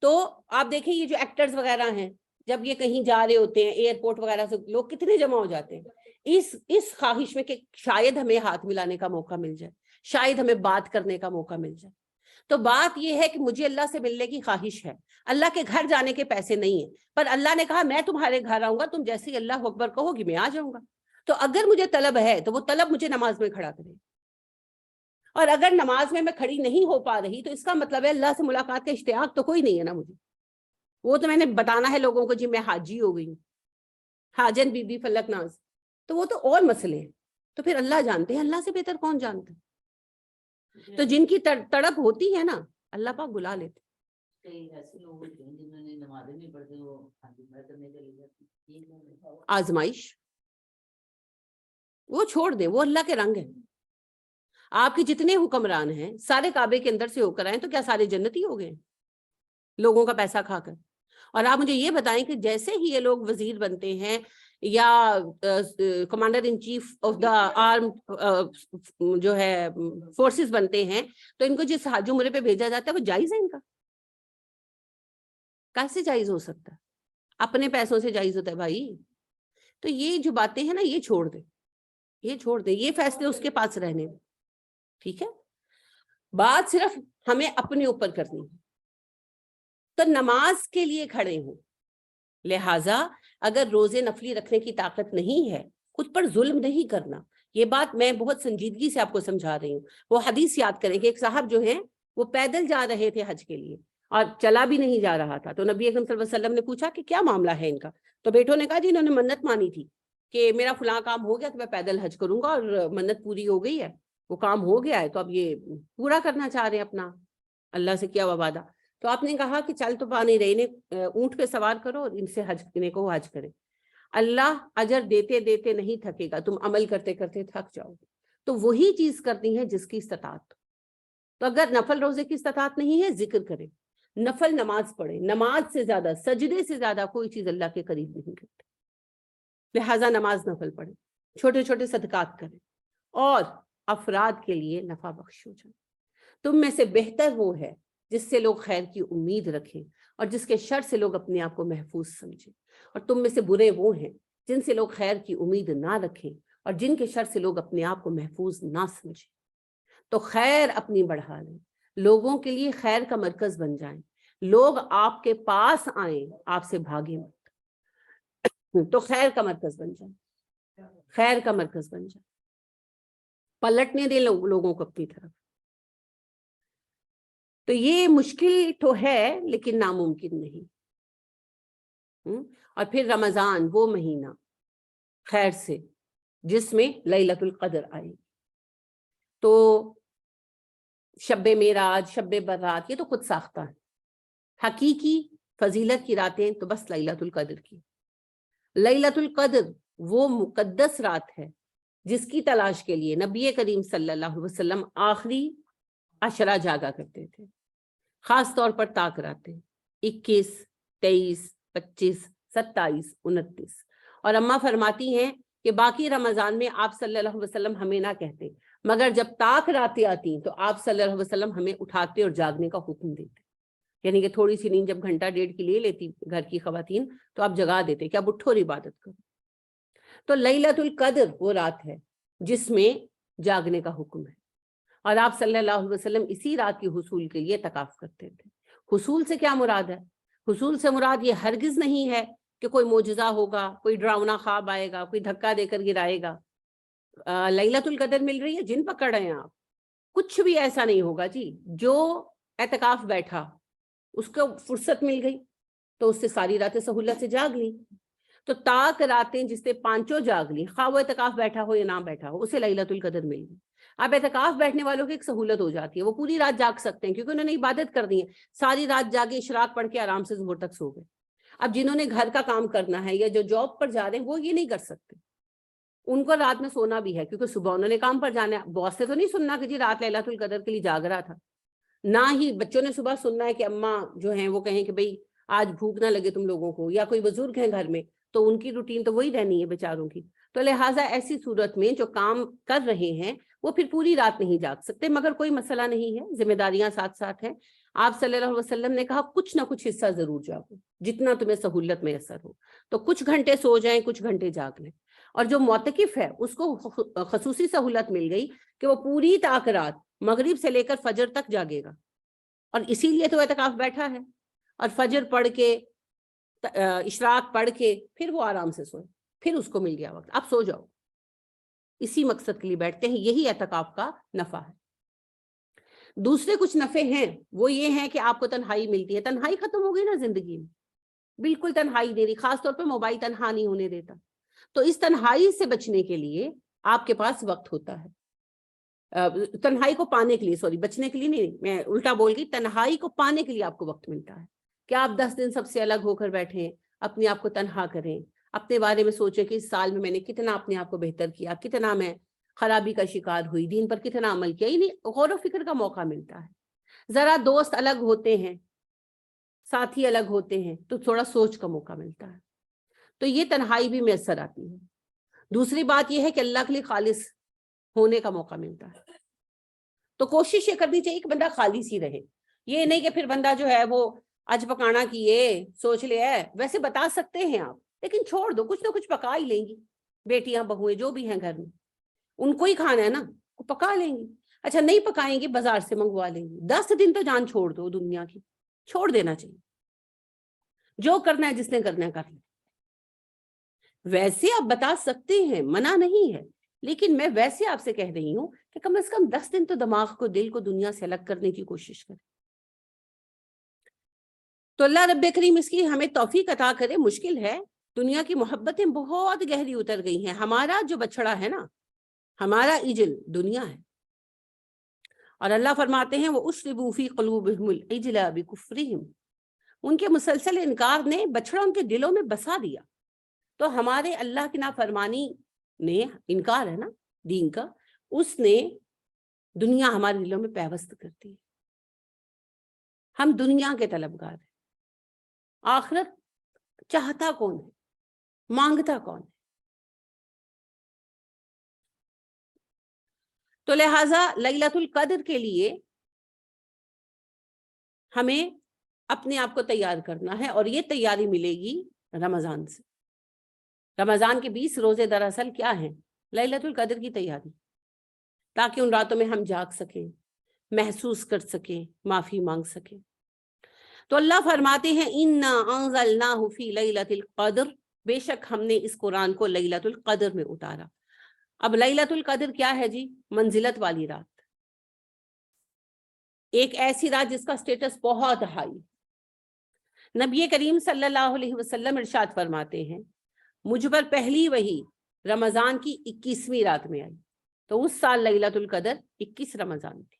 تو آپ دیکھیں یہ جو ایکٹرز وغیرہ ہیں، جب یہ کہیں جا رہے ہوتے ہیں ایئرپورٹ وغیرہ سے، لوگ کتنے جمع ہو جاتے ہیں اس خواہش میں کہ شاید ہمیں ہاتھ ملانے کا موقع مل جائے، شاید ہمیں بات کرنے کا موقع مل جائے. تو بات یہ ہے کہ مجھے اللہ سے ملنے کی خواہش ہے، اللہ کے گھر جانے کے پیسے نہیں ہیں، پر اللہ نے کہا میں تمہارے گھر آؤں گا، تم جیسے اللہ اکبر کہو گی میں آ جاؤں گا. تو اگر مجھے طلب ہے تو وہ طلب مجھے نماز میں کھڑا کرے، اور اگر نماز میں کھڑی نہیں ہو پا رہی تو اس کا مطلب ہے اللہ سے ملاقات کا اشتیاق تو کوئی نہیں ہے نا مجھے. وہ تو میں نے بتانا ہے لوگوں کو جی میں حاجی ہو گئی ہوں، حاجن بی بی فلک ناز، تو وہ تو اور مسئلے ہیں. تو پھر اللہ جانتے ہیں، اللہ سے بہتر کون جانتا ہے؟ تو جن کی تڑپ ہوتی ہے نا اللہ پاک بلا لیتے. آزمائش وہ چھوڑ دیں، وہ اللہ کے رنگ ہیں. آپ کے جتنے حکمران ہیں سارے کعبے کے اندر سے ہو کر آئیں تو کیا سارے جنتی ہو گئے لوگوں کا پیسہ کھا کر؟ اور آپ مجھے یہ بتائیں کہ جیسے ہی یہ لوگ وزیر بنتے ہیں یا commander in chief of the arm جو ہے فورسز بنتے ہیں، تو ان کو جس حج عمرے پہ بھیجا جاتا ہے وہ جائز ہے؟ ان کا کیسے جائز ہو سکتا ہے؟ اپنے پیسوں سے جائز ہوتا ہے بھائی. تو یہ جو باتیں ہیں نا یہ چھوڑ دیں، یہ چھوڑ دیں، یہ فیصلے اس کے پاس رہنے دیں. ٹھیک ہے، بات صرف ہمیں اپنے اوپر کرنی ہے. تو نماز کے لیے کھڑے ہوں، لہٰذا اگر روزے نفلی رکھنے کی طاقت نہیں ہے خود پر ظلم نہیں کرنا. یہ بات میں بہت سنجیدگی سے آپ کو سمجھا رہی ہوں. وہ حدیث یاد کریں کہ ایک صاحب جو ہیں وہ پیدل جا رہے تھے حج کے لیے اور چلا بھی نہیں جا رہا تھا. تو نبی اکرم صلی اللہ علیہ وسلم نے پوچھا کہ کیا معاملہ ہے ان کا؟ تو بیٹوں نے کہا جی انہوں نے منت مانی تھی کہ میرا فلاں کام ہو گیا تو میں پیدل حج کروں گا، اور منت پوری ہو گئی ہے، وہ کام ہو گیا ہے، تو اب یہ پورا کرنا چاہ رہے ہیں اپنا اللہ سے کیا ہوا وعدہ. تو آپ نے کہا کہ چل تو پا نہیں رہے، انہیں اونٹ پہ سوار کرو اور ان سے حج کرنے کو حج کریں. اللہ اجر دیتے دیتے نہیں تھکے گا، تم عمل کرتے کرتے تھک جاؤ گے. تو وہی چیز کرنی ہے جس کی استطاعت. تو اگر نفل روزے کی استطاعت نہیں ہے ذکر کریں، نفل نماز پڑھیں. نماز سے زیادہ، سجدے سے زیادہ کوئی چیز اللہ کے قریب نہیں کرتی. لہٰذا نماز نفل پڑھیں، چھوٹے چھوٹے صدقات کریں اور افراد کے لیے نفع بخش ہو جائیں. تم میں سے بہتر وہ ہے جس سے لوگ خیر کی امید رکھیں اور جس کے شر سے لوگ اپنے آپ کو محفوظ سمجھیں. اور تم میں سے برے وہ ہیں جن سے لوگ خیر کی امید نہ رکھیں اور جن کے شر سے لوگ اپنے آپ کو محفوظ نہ سمجھیں. تو خیر اپنی بڑھا لیں، لوگوں کے لیے خیر کا مرکز بن جائیں. لوگ آپ کے پاس آئیں، آپ سے بھاگیں مت. تو خیر کا مرکز بن جائیں، خیر کا مرکز بن جائیں، پلٹنے دیں لوگوں کو اپنی طرف. تو یہ مشکل تو ہے لیکن ناممکن نہیں. اور پھر رمضان وہ مہینہ خیر سے جس میں لیلۃ القدر آئی. تو شب معراج، شب برات یہ تو خود ساختہ ہے. حقیقی فضیلت کی راتیں تو بس لیلۃ القدر کی. لیلۃ القدر وہ مقدس رات ہے جس کی تلاش کے لیے نبی کریم صلی اللہ علیہ وسلم آخری عشرہ جاگا کرتے تھے. خاص طور پر تاک راتیں 21، 23، 25، 27، 29. اور اماں فرماتی ہیں کہ باقی رمضان میں آپ صلی اللہ علیہ وسلم ہمیں نہ کہتے، مگر جب تاک راتیں آتی تو آپ صلی اللہ علیہ وسلم ہمیں اٹھاتے اور جاگنے کا حکم دیتے. یعنی کہ تھوڑی سی نیند جب گھنٹہ ڈیڑھ کی لے لیتی گھر کی خواتین تو آپ جگا دیتے کہ اب اٹھو اور عبادت کرو. تو لیلۃ القدر وہ رات ہے جس میں جاگنے کا حکم ہے، اور آپ صلی اللہ علیہ وسلم اسی رات کی حصول کے لیے اعتکاف کرتے تھے. حصول سے کیا مراد ہے؟ حصول سے مراد یہ ہرگز نہیں ہے کہ کوئی معجزہ ہوگا، کوئی ڈراؤنا خواب آئے گا، کوئی دھکا دے کر گرائے گا. لیلۃ القدر مل رہی ہے، جن پکڑ رہے ہیں آپ، کچھ بھی ایسا نہیں ہوگا جی. جو اعتکاف بیٹھا اس کو فرصت مل گئی تو اس سے ساری راتیں سہولت سے جاگ لی. تو تاک راتیں جس سے پانچوں جاگ لی، خواہ وہ اعتکاف بیٹھا ہو یا نہ بیٹھا ہو، اسے لیلۃ القدر مل گئی. اب اعتکاف بیٹھنے والوں کی ایک سہولت ہو جاتی ہے، وہ پوری رات جاگ سکتے ہیں کیونکہ انہوں نے عبادت کر دی ہے. ساری رات جاگے، اشراق پڑھ کے آرام سے ظہر تک سو گئے. اب جنہوں نے گھر کا کام کرنا ہے یا جو جاب پر جا رہے ہیں وہ یہ نہیں کر سکتے. ان کو رات میں سونا بھی ہے کیونکہ صبح انہوں نے کام پر جانا ہے. باس سے تو نہیں سننا کہ جی رات لیلۃ القدر کے لیے جاگ رہا تھا. نہ ہی بچوں نے صبح سننا ہے کہ اماں جو ہیں وہ کہیں کہ بھئی آج بھوک نہ لگے تم لوگوں کو، یا کوئی بزرگ ہیں گھر میں تو ان کی روٹین تو وہی رہنی ہے بیچاروں کی. تو لہٰذا ایسی صورت میں جو کام کر رہے ہیں وہ پھر پوری رات نہیں جاگ سکتے، مگر کوئی مسئلہ نہیں ہے، ذمہ داریاں ساتھ ساتھ ہیں. آپ صلی اللہ علیہ وسلم نے کہا کچھ نہ کچھ حصہ ضرور جاگو، جتنا تمہیں سہولت میسر ہو. تو کچھ گھنٹے سو جائیں، کچھ گھنٹے جاگ لیں. اور جو معتکف ہے اس کو خصوصی سہولت مل گئی کہ وہ پوری تاک رات مغرب سے لے کر فجر تک جاگے گا، اور اسی لیے تو اعتکاف بیٹھا ہے. اور فجر پڑھ کے، اشراق پڑھ کے پھر وہ آرام سے سوئے، پھر اس کو مل گیا وقت، آپ سو جاؤ. اسی مقصد کے لیے بیٹھتے ہیں، یہی اعتکاف کا نفع ہے. دوسرے کچھ نفع ہیں، وہ یہ ہیں کہ آپ کو تنہائی ملتی ہے. تنہائی ختم ہو گئی نا زندگی میں، بالکل تنہائی نہیں رہی، خاص طور پہ موبائل تنہا نہیں ہونے دیتا. تو اس تنہائی سے بچنے کے لیے آپ کے پاس وقت ہوتا ہے. تنہائی کو پانے کے لیے، سوری، بچنے کے لیے نہیں، میں الٹا بول گئی، تنہائی کو پانے کے لیے آپ کو وقت ملتا ہے کہ آپ 10 دن سب سے الگ ہو کر بیٹھیں، اپنے آپ کو تنہا کریں، اپنے بارے میں سوچیں کہ اس سال میں نے کتنا اپنے آپ کو بہتر کیا، کتنا میں خرابی کا شکار ہوئی، دین پر کتنا عمل کیا. یعنی غور و فکر کا موقع ملتا ہے. ذرا دوست الگ ہوتے ہیں، ساتھی الگ ہوتے ہیں تو تھوڑا سوچ کا موقع ملتا ہے. تو یہ تنہائی بھی میسر آتی ہے. دوسری بات یہ ہے کہ اللہ کے لیے خالص ہونے کا موقع ملتا ہے. تو کوشش یہ کرنی چاہیے کہ بندہ خالص ہی رہے. یہ نہیں کہ پھر بندہ جو ہے وہ اج پکانا کیے سوچ لے ہے. ویسے بتا سکتے ہیں آپ، لیکن چھوڑ دو، کچھ نہ کچھ پکا ہی لیں گی. بیٹیاں بہویں جو بھی ہیں گھر میں، ان کو ہی کھانا ہے نا، وہ پکا لیں گی. اچھا نہیں پکائیں گے، بازار سے منگوا لیں گی. 10 دن تو جان چھوڑ دو دنیا کی، چھوڑ دینا چاہیے. جو کرنا ہے، جس نے کرنا ہے کر لیں. ویسے آپ بتا سکتے ہیں، منع نہیں ہے، لیکن میں ویسے آپ سے کہہ رہی ہوں کہ کم از کم 10 دن تو دماغ کو، دل کو دنیا سے الگ کرنے کی کوشش کریں. تو اللہ رب کریم اس کی ہمیں توفیق عطا کرے. مشکل ہے، دنیا کی محبتیں بہت گہری اتر گئی ہیں. ہمارا جو بچڑا ہے نا، ہمارا ایجل دنیا ہے. اور اللہ فرماتے ہیں وَأُشْرِبُوا فِي قُلُوبِهِمُ الْعِجْلَ بِكُفْرِهِمْ، ان کے مسلسل انکار نے بچڑا ان کے دلوں میں بسا دیا. تو ہمارے اللہ کی نافرمانی نے، انکار ہے نا دین کا، اس نے دنیا ہمارے دلوں میں پیوست کر دی. ہم دنیا کے طلبگار ہیں. آخرت چاہتا کون ہے، مانگتا کون ہے؟ تو لہٰذا لیلۃ القدر کے لیے ہمیں اپنے آپ کو تیار کرنا ہے، اور یہ تیاری ملے گی رمضان سے. رمضان کے 20 روزے دراصل کیا ہیں؟ لیلۃ القدر کی تیاری، تاکہ ان راتوں میں ہم جاگ سکیں، محسوس کر سکیں، معافی مانگ سکیں. تو اللہ فرماتے ہیں اِنَّا أَنزَلْنَاهُ فِي لَيْلَةِ الْقَدْرِ، بے شک ہم نے اس قرآن کو لیلۃ القدر میں اتارا. اب لیلۃ القدر کیا ہے جی؟ منزلت والی رات، ایک ایسی رات جس کا سٹیٹس بہت ہائی. نبی کریم صلی اللہ علیہ وسلم ارشاد فرماتے ہیں مجھ پر پہلی وحی رمضان کی 21ویں رات میں آئی. تو اس سال لیلۃ القدر 21 رمضان تھی.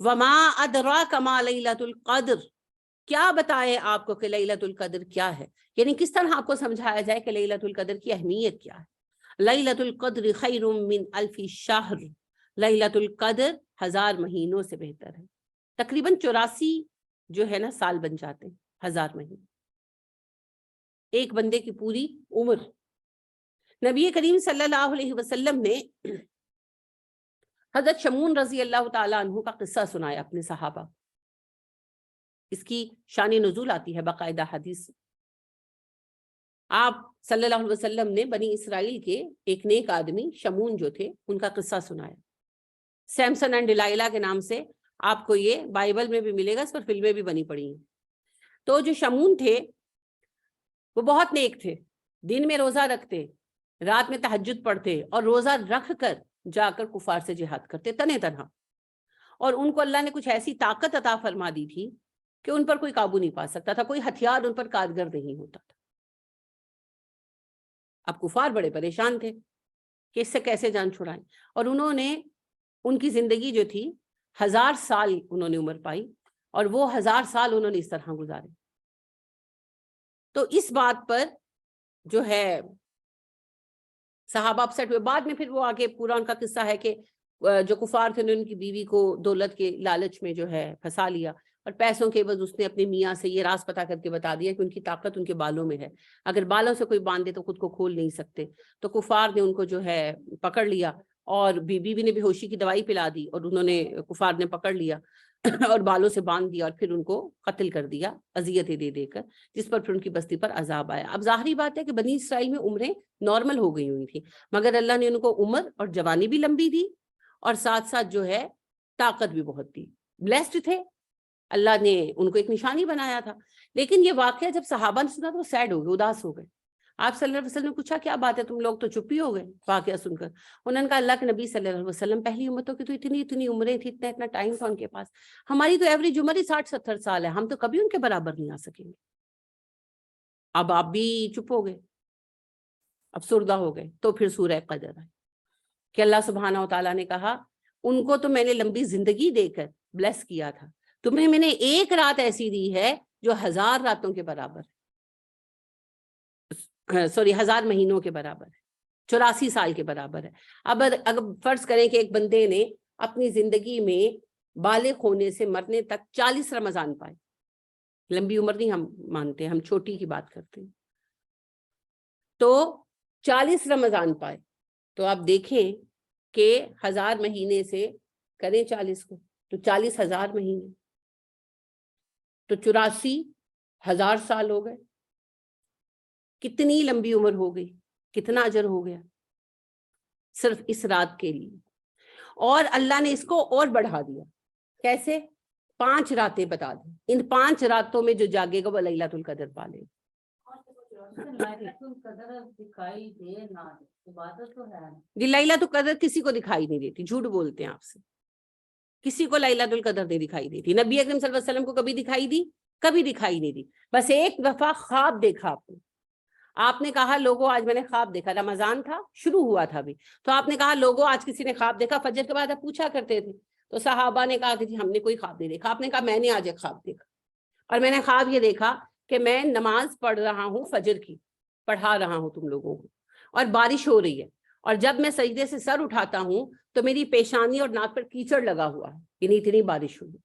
وما ادراک ما لیلۃ القدر، کیا بتائے آپ کو کہ لیلۃ القدر کیا ہے؟ یعنی کس طرح آپ کو سمجھایا جائے کہ لیلۃ القدر کی اہمیت کیا ہے. لیلۃ القدر خیر من الف شہر، لیلۃ القدر 1000 مہینوں سے بہتر ہے. تقریباً 84 جو ہے نا سال بن جاتے ہیں 1000 مہینے، ایک بندے کی پوری عمر. نبی کریم صلی اللہ علیہ وسلم نے حضرت شمون رضی اللہ تعالیٰ عنہ کا قصہ سنایا اپنے صحابہ. اس کی شان نزول آتی ہے باقاعدہ حدیث. آپ صلی اللہ علیہ وسلم نے بنی اسرائیل کے ایک نیک آدمی شمون جو تھے، ان کا قصہ سنایا. سیمسن اینڈ ڈیلائلا کے نام سے آپ کو یہ بائبل میں بھی ملے گا، اس پر فلمیں بھی بنی پڑی ہیں. تو جو شمون تھے وہ بہت نیک تھے، دن میں روزہ رکھتے، رات میں تہجد پڑھتے، اور روزہ رکھ کر جا کر کفار سے جہاد کرتے تنے تنہا. اور ان کو اللہ نے کچھ ایسی طاقت عطا فرما دی تھی کہ ان پر کوئی قابو نہیں پا سکتا تھا، کوئی ہتھیار ان پر کارگر نہیں ہوتا تھا. اب کفار بڑے پریشان تھے کہ اس سے کیسے جان چھڑائیں، اور انہوں نے ان کی زندگی جو تھی 1000 سال انہوں نے عمر پائی، اور وہ 1000 سال انہوں نے اس طرح گزارے. تو اس بات پر جو ہے صحابہ اپسیٹ ہوئے. بعد میں پھر وہ آگے پورا ان کا قصہ ہے کہ جو کفار تھے ان کی بیوی کو دولت کے لالچ میں جو ہے پھنسا لیا، اور پیسوں کے عوض اس نے اپنے میاں سے یہ راز پتا کر کے بتا دیا کہ ان کی طاقت ان کے بالوں میں ہے، اگر بالوں سے کوئی باندھ دے تو خود کو کھول نہیں سکتے۔ تو کفار نے ان کو جو ہے پکڑ لیا، اور بیوی نے بے ہوشی کی دوائی پلا دی، اور انہوں نے کفار نے پکڑ لیا اور بالوں سے باندھ دیا، اور پھر ان کو قتل کر دیا اذیتیں دے دے کر، جس پر پھر ان کی بستی پر عذاب آیا۔ اب ظاہری بات ہے کہ بنی اسرائیل میں عمریں نارمل ہو گئی ہوئی تھی، مگر اللہ نے ان کو عمر اور جوانی بھی لمبی دی، اور ساتھ ساتھ جو ہے طاقت بھی بہت دی، بلیسڈ تھے، اللہ نے ان کو ایک نشانی بنایا تھا۔ لیکن یہ واقعہ جب صحابہ نے سنا تو وہ سیڈ ہو گئے، اداس ہو گئے۔ آپ صلی اللہ علیہ وسلم نے پوچھا کیا بات ہے، تم لوگ تو چپ ہی ہو گئے واقعہ سن کر؟ انہوں نے کہا اللہ کے نبی صلی اللہ علیہ وسلم پہلی امتوں کی تو اتنی عمریں تھی، اتنا ٹائم تھا ان کے پاس، ہماری تو ایوریج عمر ہی 60-70 سال ہے، ہم تو کبھی ان کے برابر نہیں آ سکیں گے۔ اب آپ بھی چپ ہو گئے، افسردہ ہو گئے۔ تو پھر سورہ قدر ہے کہ اللہ سبحانہ و تعالیٰ نے کہا ان کو تو میں نے لمبی زندگی دے کر بلیس کیا تھا، تمہیں میں نے ایک رات ایسی دی ہے جو 1000 راتوں کے برابر ہے، 1000 مہینوں کے برابر ہے، 84 سال کے برابر ہے۔ اب اگر فرض کریں کہ ایک بندے نے اپنی زندگی میں بالغ ہونے سے مرنے تک 40 رمضان پائے، لمبی عمر نہیں ہم مانتے، ہم چھوٹی کی بات کرتے ہیں، تو 40 رمضان پائے، تو آپ دیکھیں کہ 1000 مہینے سے کریں 40 کو تو 40,000 مہینے، تو 84,000 سال ہو گئے۔ کتنی لمبی عمر ہو گئی، کتنا اجر ہو گیا صرف اس رات کے لیے۔ اور اللہ نے اس کو اور بڑھا دیا، کیسے؟ 5 راتیں بتا دیں، ان 5 راتوں میں جو جاگے گا وہ لیلۃ القدر پا لے گا۔ جی لیلۃ القدر کسی کو دکھائی نہیں دیتی، جھوٹ بولتے ہیں آپ سے، کسی کو لیلۃ القدر نہیں دکھائی دیتی۔ نبی اکرم صلی اللہ علیہ وسلم کو کبھی دکھائی دی؟ کبھی دکھائی نہیں دی، بس ایک دفعہ خواب دیکھا آپ نے کہا لوگوں آج میں نے خواب دیکھا، رمضان تھا، شروع ہوا تھا ابھی، تو آپ نے کہا لوگوں آج کسی نے خواب دیکھا، فجر کے بعد آپ پوچھا کرتے تھے، تو صحابہ نے کہا کہ جی ہم نے کوئی خواب نہیں دیکھا۔ آپ نے کہا میں نے آج ایک خواب دیکھا، اور میں نے خواب یہ دیکھا کہ میں نماز پڑھ رہا ہوں، فجر کی پڑھا رہا ہوں تم لوگوں کو، اور بارش ہو رہی ہے، اور جب میں سجدے سے سر اٹھاتا ہوں تو میری پیشانی اور ناک پر کیچڑ لگا ہوا ہے، یعنی اتنی بارش ہوئی،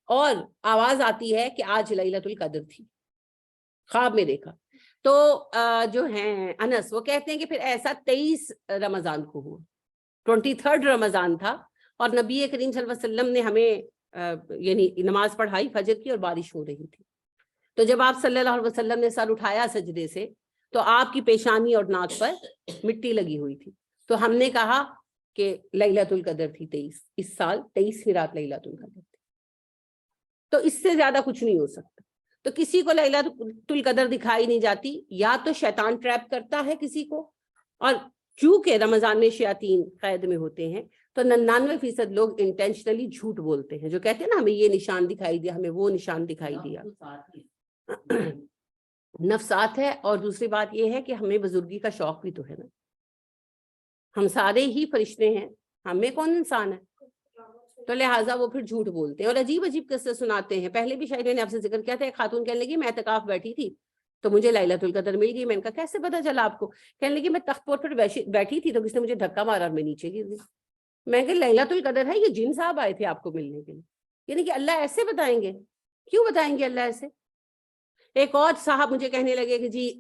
اور آواز آتی ہے کہ آج لیلۃ القدر تھی، خواب میں دیکھا۔ تو جو ہیں انس وہ کہتے ہیں کہ پھر ایسا 23 رمضان کو ہوا، 23 رمضان تھا، اور نبی کریم صلی اللہ علیہ وسلم نے ہمیں یعنی نماز پڑھائی فجر کی، اور بارش ہو رہی تھی۔ تو جب آپ صلی اللہ علیہ وسلم نے سر اٹھایا سجدے سے تو آپ کی پیشانی اور ناک پر مٹی لگی ہوئی تھی، تو ہم نے کہا کہ لیلۃ القدر تھی 23، اس سال 23ویں رات لیلۃ القدر تھی۔ تو اس سے زیادہ کچھ نہیں ہو سکتا۔ تو کسی کو لیلۃ القدر دکھائی نہیں جاتی، یا تو شیطان ٹریپ کرتا ہے کسی کو، اور چونکہ رمضان میں شیاطین قید میں ہوتے ہیں تو 99% لوگ انٹینشنلی جھوٹ بولتے ہیں، جو کہتے ہیں نا ہمیں یہ نشان دکھائی دیا، ہمیں وہ نشان دکھائی دیا، نفسات ہے۔ اور دوسری بات یہ ہے کہ ہمیں بزرگی کا شوق بھی تو ہے نا، ہم سارے ہی فرشتے ہیں، ہمیں کون انسان ہے، تو لہٰذا وہ پھر جھوٹ بولتے ہیں اور عجیب عجیب قصے سناتے ہیں۔ پہلے بھی شاید میں نے آپ سے ذکر کیا تھا، ایک خاتون کہنے لگی میں اعتکاف بیٹھی تھی تو مجھے لیلۃ القدر مل گئی۔ میں نے کہا کیسے پتا چلا آپ کو؟ کہنے لگی میں تخت پر بیٹھی تھی تو کسی نے مجھے دھکا مارا اور میں نیچے گر گئی۔ میں کہ لیلۃ القدر ہے، یہ جن صاحب آئے تھے آپ کو ملنے کے لیے، یعنی کہ اللہ ایسے بتائیں گے؟ کیوں بتائیں گے اللہ ایسے؟ ایک اور صاحب مجھے کہنے لگے کہ جی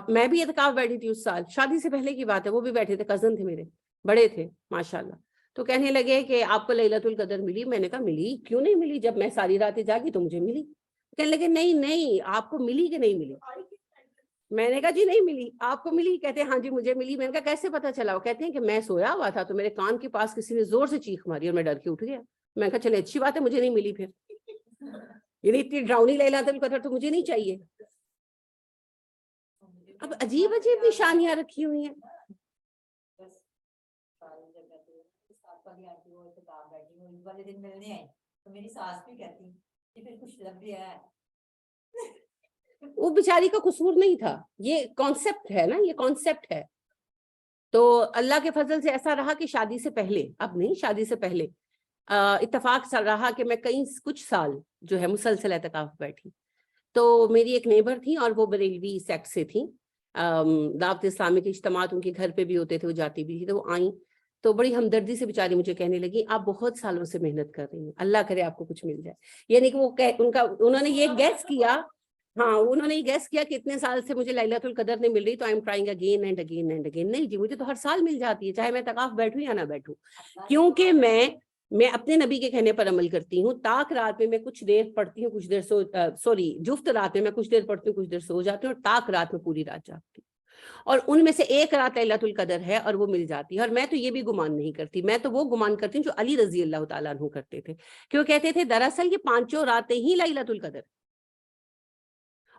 میں بھی اعتکاف بیٹھی تھی اس سال، شادی سے پہلے کی بات ہے، وہ بھی بیٹھے تھے، کزن تھے میرے، بڑے تھے ماشاءاللہ، تو کہنے لگے کہ آپ کو لیلۃ القدر ملی؟ میں نے کہا ملی، کیوں نہیں ملی، جب میں ساری راتیں جاگی تو مجھے ملی۔ کہنے لگے نہیں آپ کو ملی کہ نہیں ملی؟ میں نے کہا جی نہیں ملی، آپ کو ملی؟ کہتے ہیں ہاں جی مجھے ملی۔ میں نے کہا کیسے پتا چلا؟ وہ کہتے ہیں کہ میں سویا ہوا تھا تو میرے کان کے پاس کسی نے زور سے چیخ ماری اور میں ڈر کے اٹھ گیا۔ میں نے کہا چلے اچھی بات ہے مجھے نہیں ملی، پھر یعنی اتنی ڈراؤنی لیلۃ القدر تو مجھے نہیں چاہیے۔ اب عجیب عجیب نشانیاں رکھی ہوئی ہیں۔ وہ بیچاری کا قصور نہیں تھا، یہ کانسیپٹ ہے نا، یہ کانسیپٹ ہے۔ تو اللہ کے فضل سے ایسا رہا کہ شادی سے پہلے، اب نہیں شادی سے پہلے اتفاق رہا کہ میں کچھ سال جو ہے مسلسل اعتکاف بیٹھی۔ تو میری ایک نیبر تھی اور وہ بریلوی سیکٹ سے تھی، دعوت اسلامی کے اجتماعات ان کے گھر پہ بھی ہوتے تھے، وہ جاتی بھی تھی، تو وہ آئیں تو بڑی ہمدردی سے بیچاری مجھے کہنے لگی آپ بہت سالوں سے محنت کر رہی ہیں، اللہ کرے آپ کو کچھ مل جائے. یعنی کہ وہ انہوں نے یہ گیس کیا، ہاں انہوں نے یہ گیس کیا کہ اتنے سال سے مجھے لیلۃ القدر نہیں مل رہی تو I am trying again and again and again. نہیں جی، مجھے تو ہر سال مل جاتی ہے، چاہے میں اعتکاف بیٹھوں یا نہ بیٹھوں، کیونکہ میں اپنے نبی کے کہنے پر عمل کرتی ہوں. تاک رات میں کچھ دیر پڑھتی ہوں، کچھ دیر جفت رات میں کچھ دیر پڑھتی ہوں، کچھ دیر سو جاتی ہوں، اور تاک رات میں پوری رات جاگتی ہوں. اور ان میں سے ایک رات لیلۃ القدر ہے اور وہ مل جاتی ہے. اور میں تو یہ بھی گمان نہیں کرتی، میں تو وہ گمان کرتی ہوں جو علی رضی اللہ تعالیٰ عنہ کرتے تھے، کہ وہ کہتے تھے دراصل یہ 5 راتیں ہی لیلۃ القدر،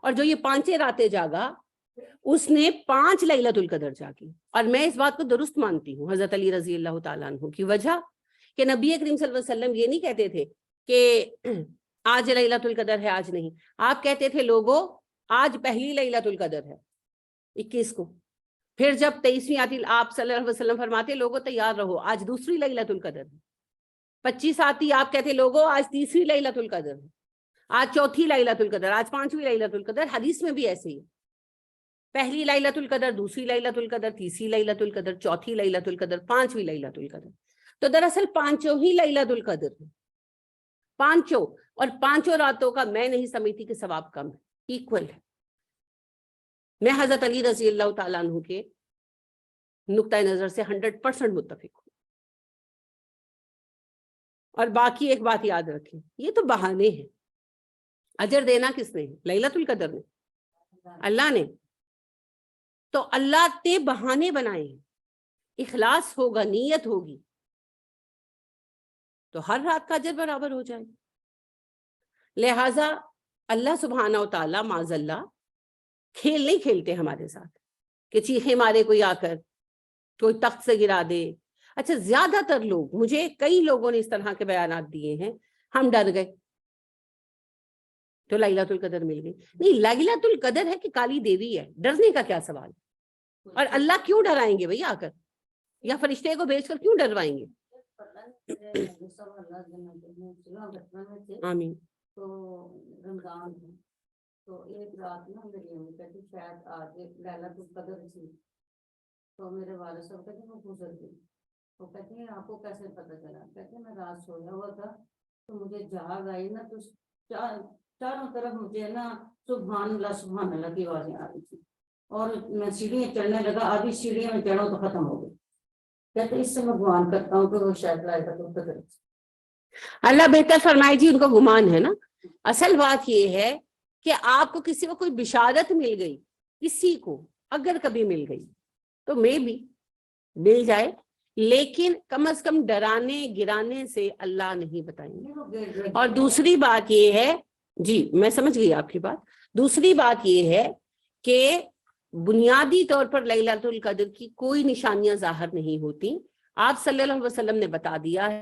اور جو یہ 5 راتیں جاگا اس نے 5 لیلۃ القدر جاگی. اور میں اس بات کو درست مانتی ہوں حضرت علی رضی اللہ تعالیٰ عنہ کی. وجہ کہ نبی کریم صلی اللہ علیہ وسلم یہ نہیں کہتے تھے کہ آج لیلۃ القدر ہے آج نہیں، آپ کہتے تھے لوگوں آج پہلی لیلۃ القدر ہے 21 کو، پھر جب 23ویں آتی آپ صلی اللہ علیہ وسلم فرماتے لوگوں تیار رہو آج دوسری لیلۃ القدر ہے. 25 آتی آپ کہتے لوگوں آج تیسری لیلۃ القدر ہے، آج چوتھی لیلۃ القدر، آج 5ویں لیلۃ القدر. حدیث میں بھی ایسے ہی پہلی لیلۃ القدر، دوسری لیلۃ القدر، تیسری لیلۃ القدر، چوتھی لیلۃ القدر، 5ویں لیلۃ القدر. تو دراصل 5 ہی لیلۃ القدر ہے، 5. اور 5 راتوں کا میں نہیں سمجھتی کہ ثواب کم ہے، ایکول ہے. میں حضرت علی رضی اللہ تعالیٰ عنہ کے نقطۂ نظر سے 100% متفق ہوں. اور باقی ایک بات یاد رکھیں، یہ تو بہانے ہیں. اجر دینا کس نے ہے؟ لیلۃ القدر نے، اللہ نے. تو اللہ نے بہانے بنائے ہیں. اخلاص ہوگا، نیت ہوگی تو ہر رات کا اجر برابر ہو جائے. لہٰذا اللہ سبحانہ و تعالیٰ معاذ اللہ کھیل نہیں کھیلتے ہمارے ساتھ کہ چیخے مارے کوئی آ کر کوئی تخت سے گرا دے. اچھا زیادہ تر لوگ، مجھے کئی لوگوں نے اس طرح کے بیانات دیے ہیں، ہم ڈر گئے تو لیلۃ القدر مل گئی. نہیں، لیلۃ القدر ہے کہ کالی دیوی ہے، ڈرنے کا کیا سوال. اور اللہ کیوں ڈرائیں گے بھئی آ کر، یا فرشتے کو بھیج کر کیوں ڈروائیں گے. آمین. تو رمضان تو ایک رات نا میری امی کہتی شاید آج لیلۃ القدر تھی، تو میرے والد صاحب کہتے وہ گزر گئی. وہ کہتے ہیں آپ کو کیسے پتہ چلا؟ کہتے میں رات سویا ہوا تھا تو مجھے جاگ آئی نا، تو چاروں طرف مجھے نا سبحان اللہ کی آوازیں آ رہی تھی، اور میں سیڑھیاں چڑھنے لگا، آدھی سیڑھیاں میں چڑھا تو ختم ہو گئی. کہتے اس سے میں گمان کرتا ہوں کہ وہ شاید لیلۃ القدر. اللہ بہتر فرمائے جی، ان کو گمان ہے نا. اصل بات یہ ہے کہ آپ کو کسی کو کوئی بشارت مل گئی، کسی کو اگر کبھی مل گئی تو میں بھی مل جائے، لیکن کم از کم ڈرانے گرانے سے اللہ نہیں بتائیں گے. اور دوسری بات یہ ہے، جی میں سمجھ گئی آپ کی بات. دوسری بات یہ ہے کہ بنیادی طور پر لیلۃ القدر کی کوئی نشانیاں ظاہر نہیں ہوتی. آپ صلی اللہ علیہ وسلم نے بتا دیا ہے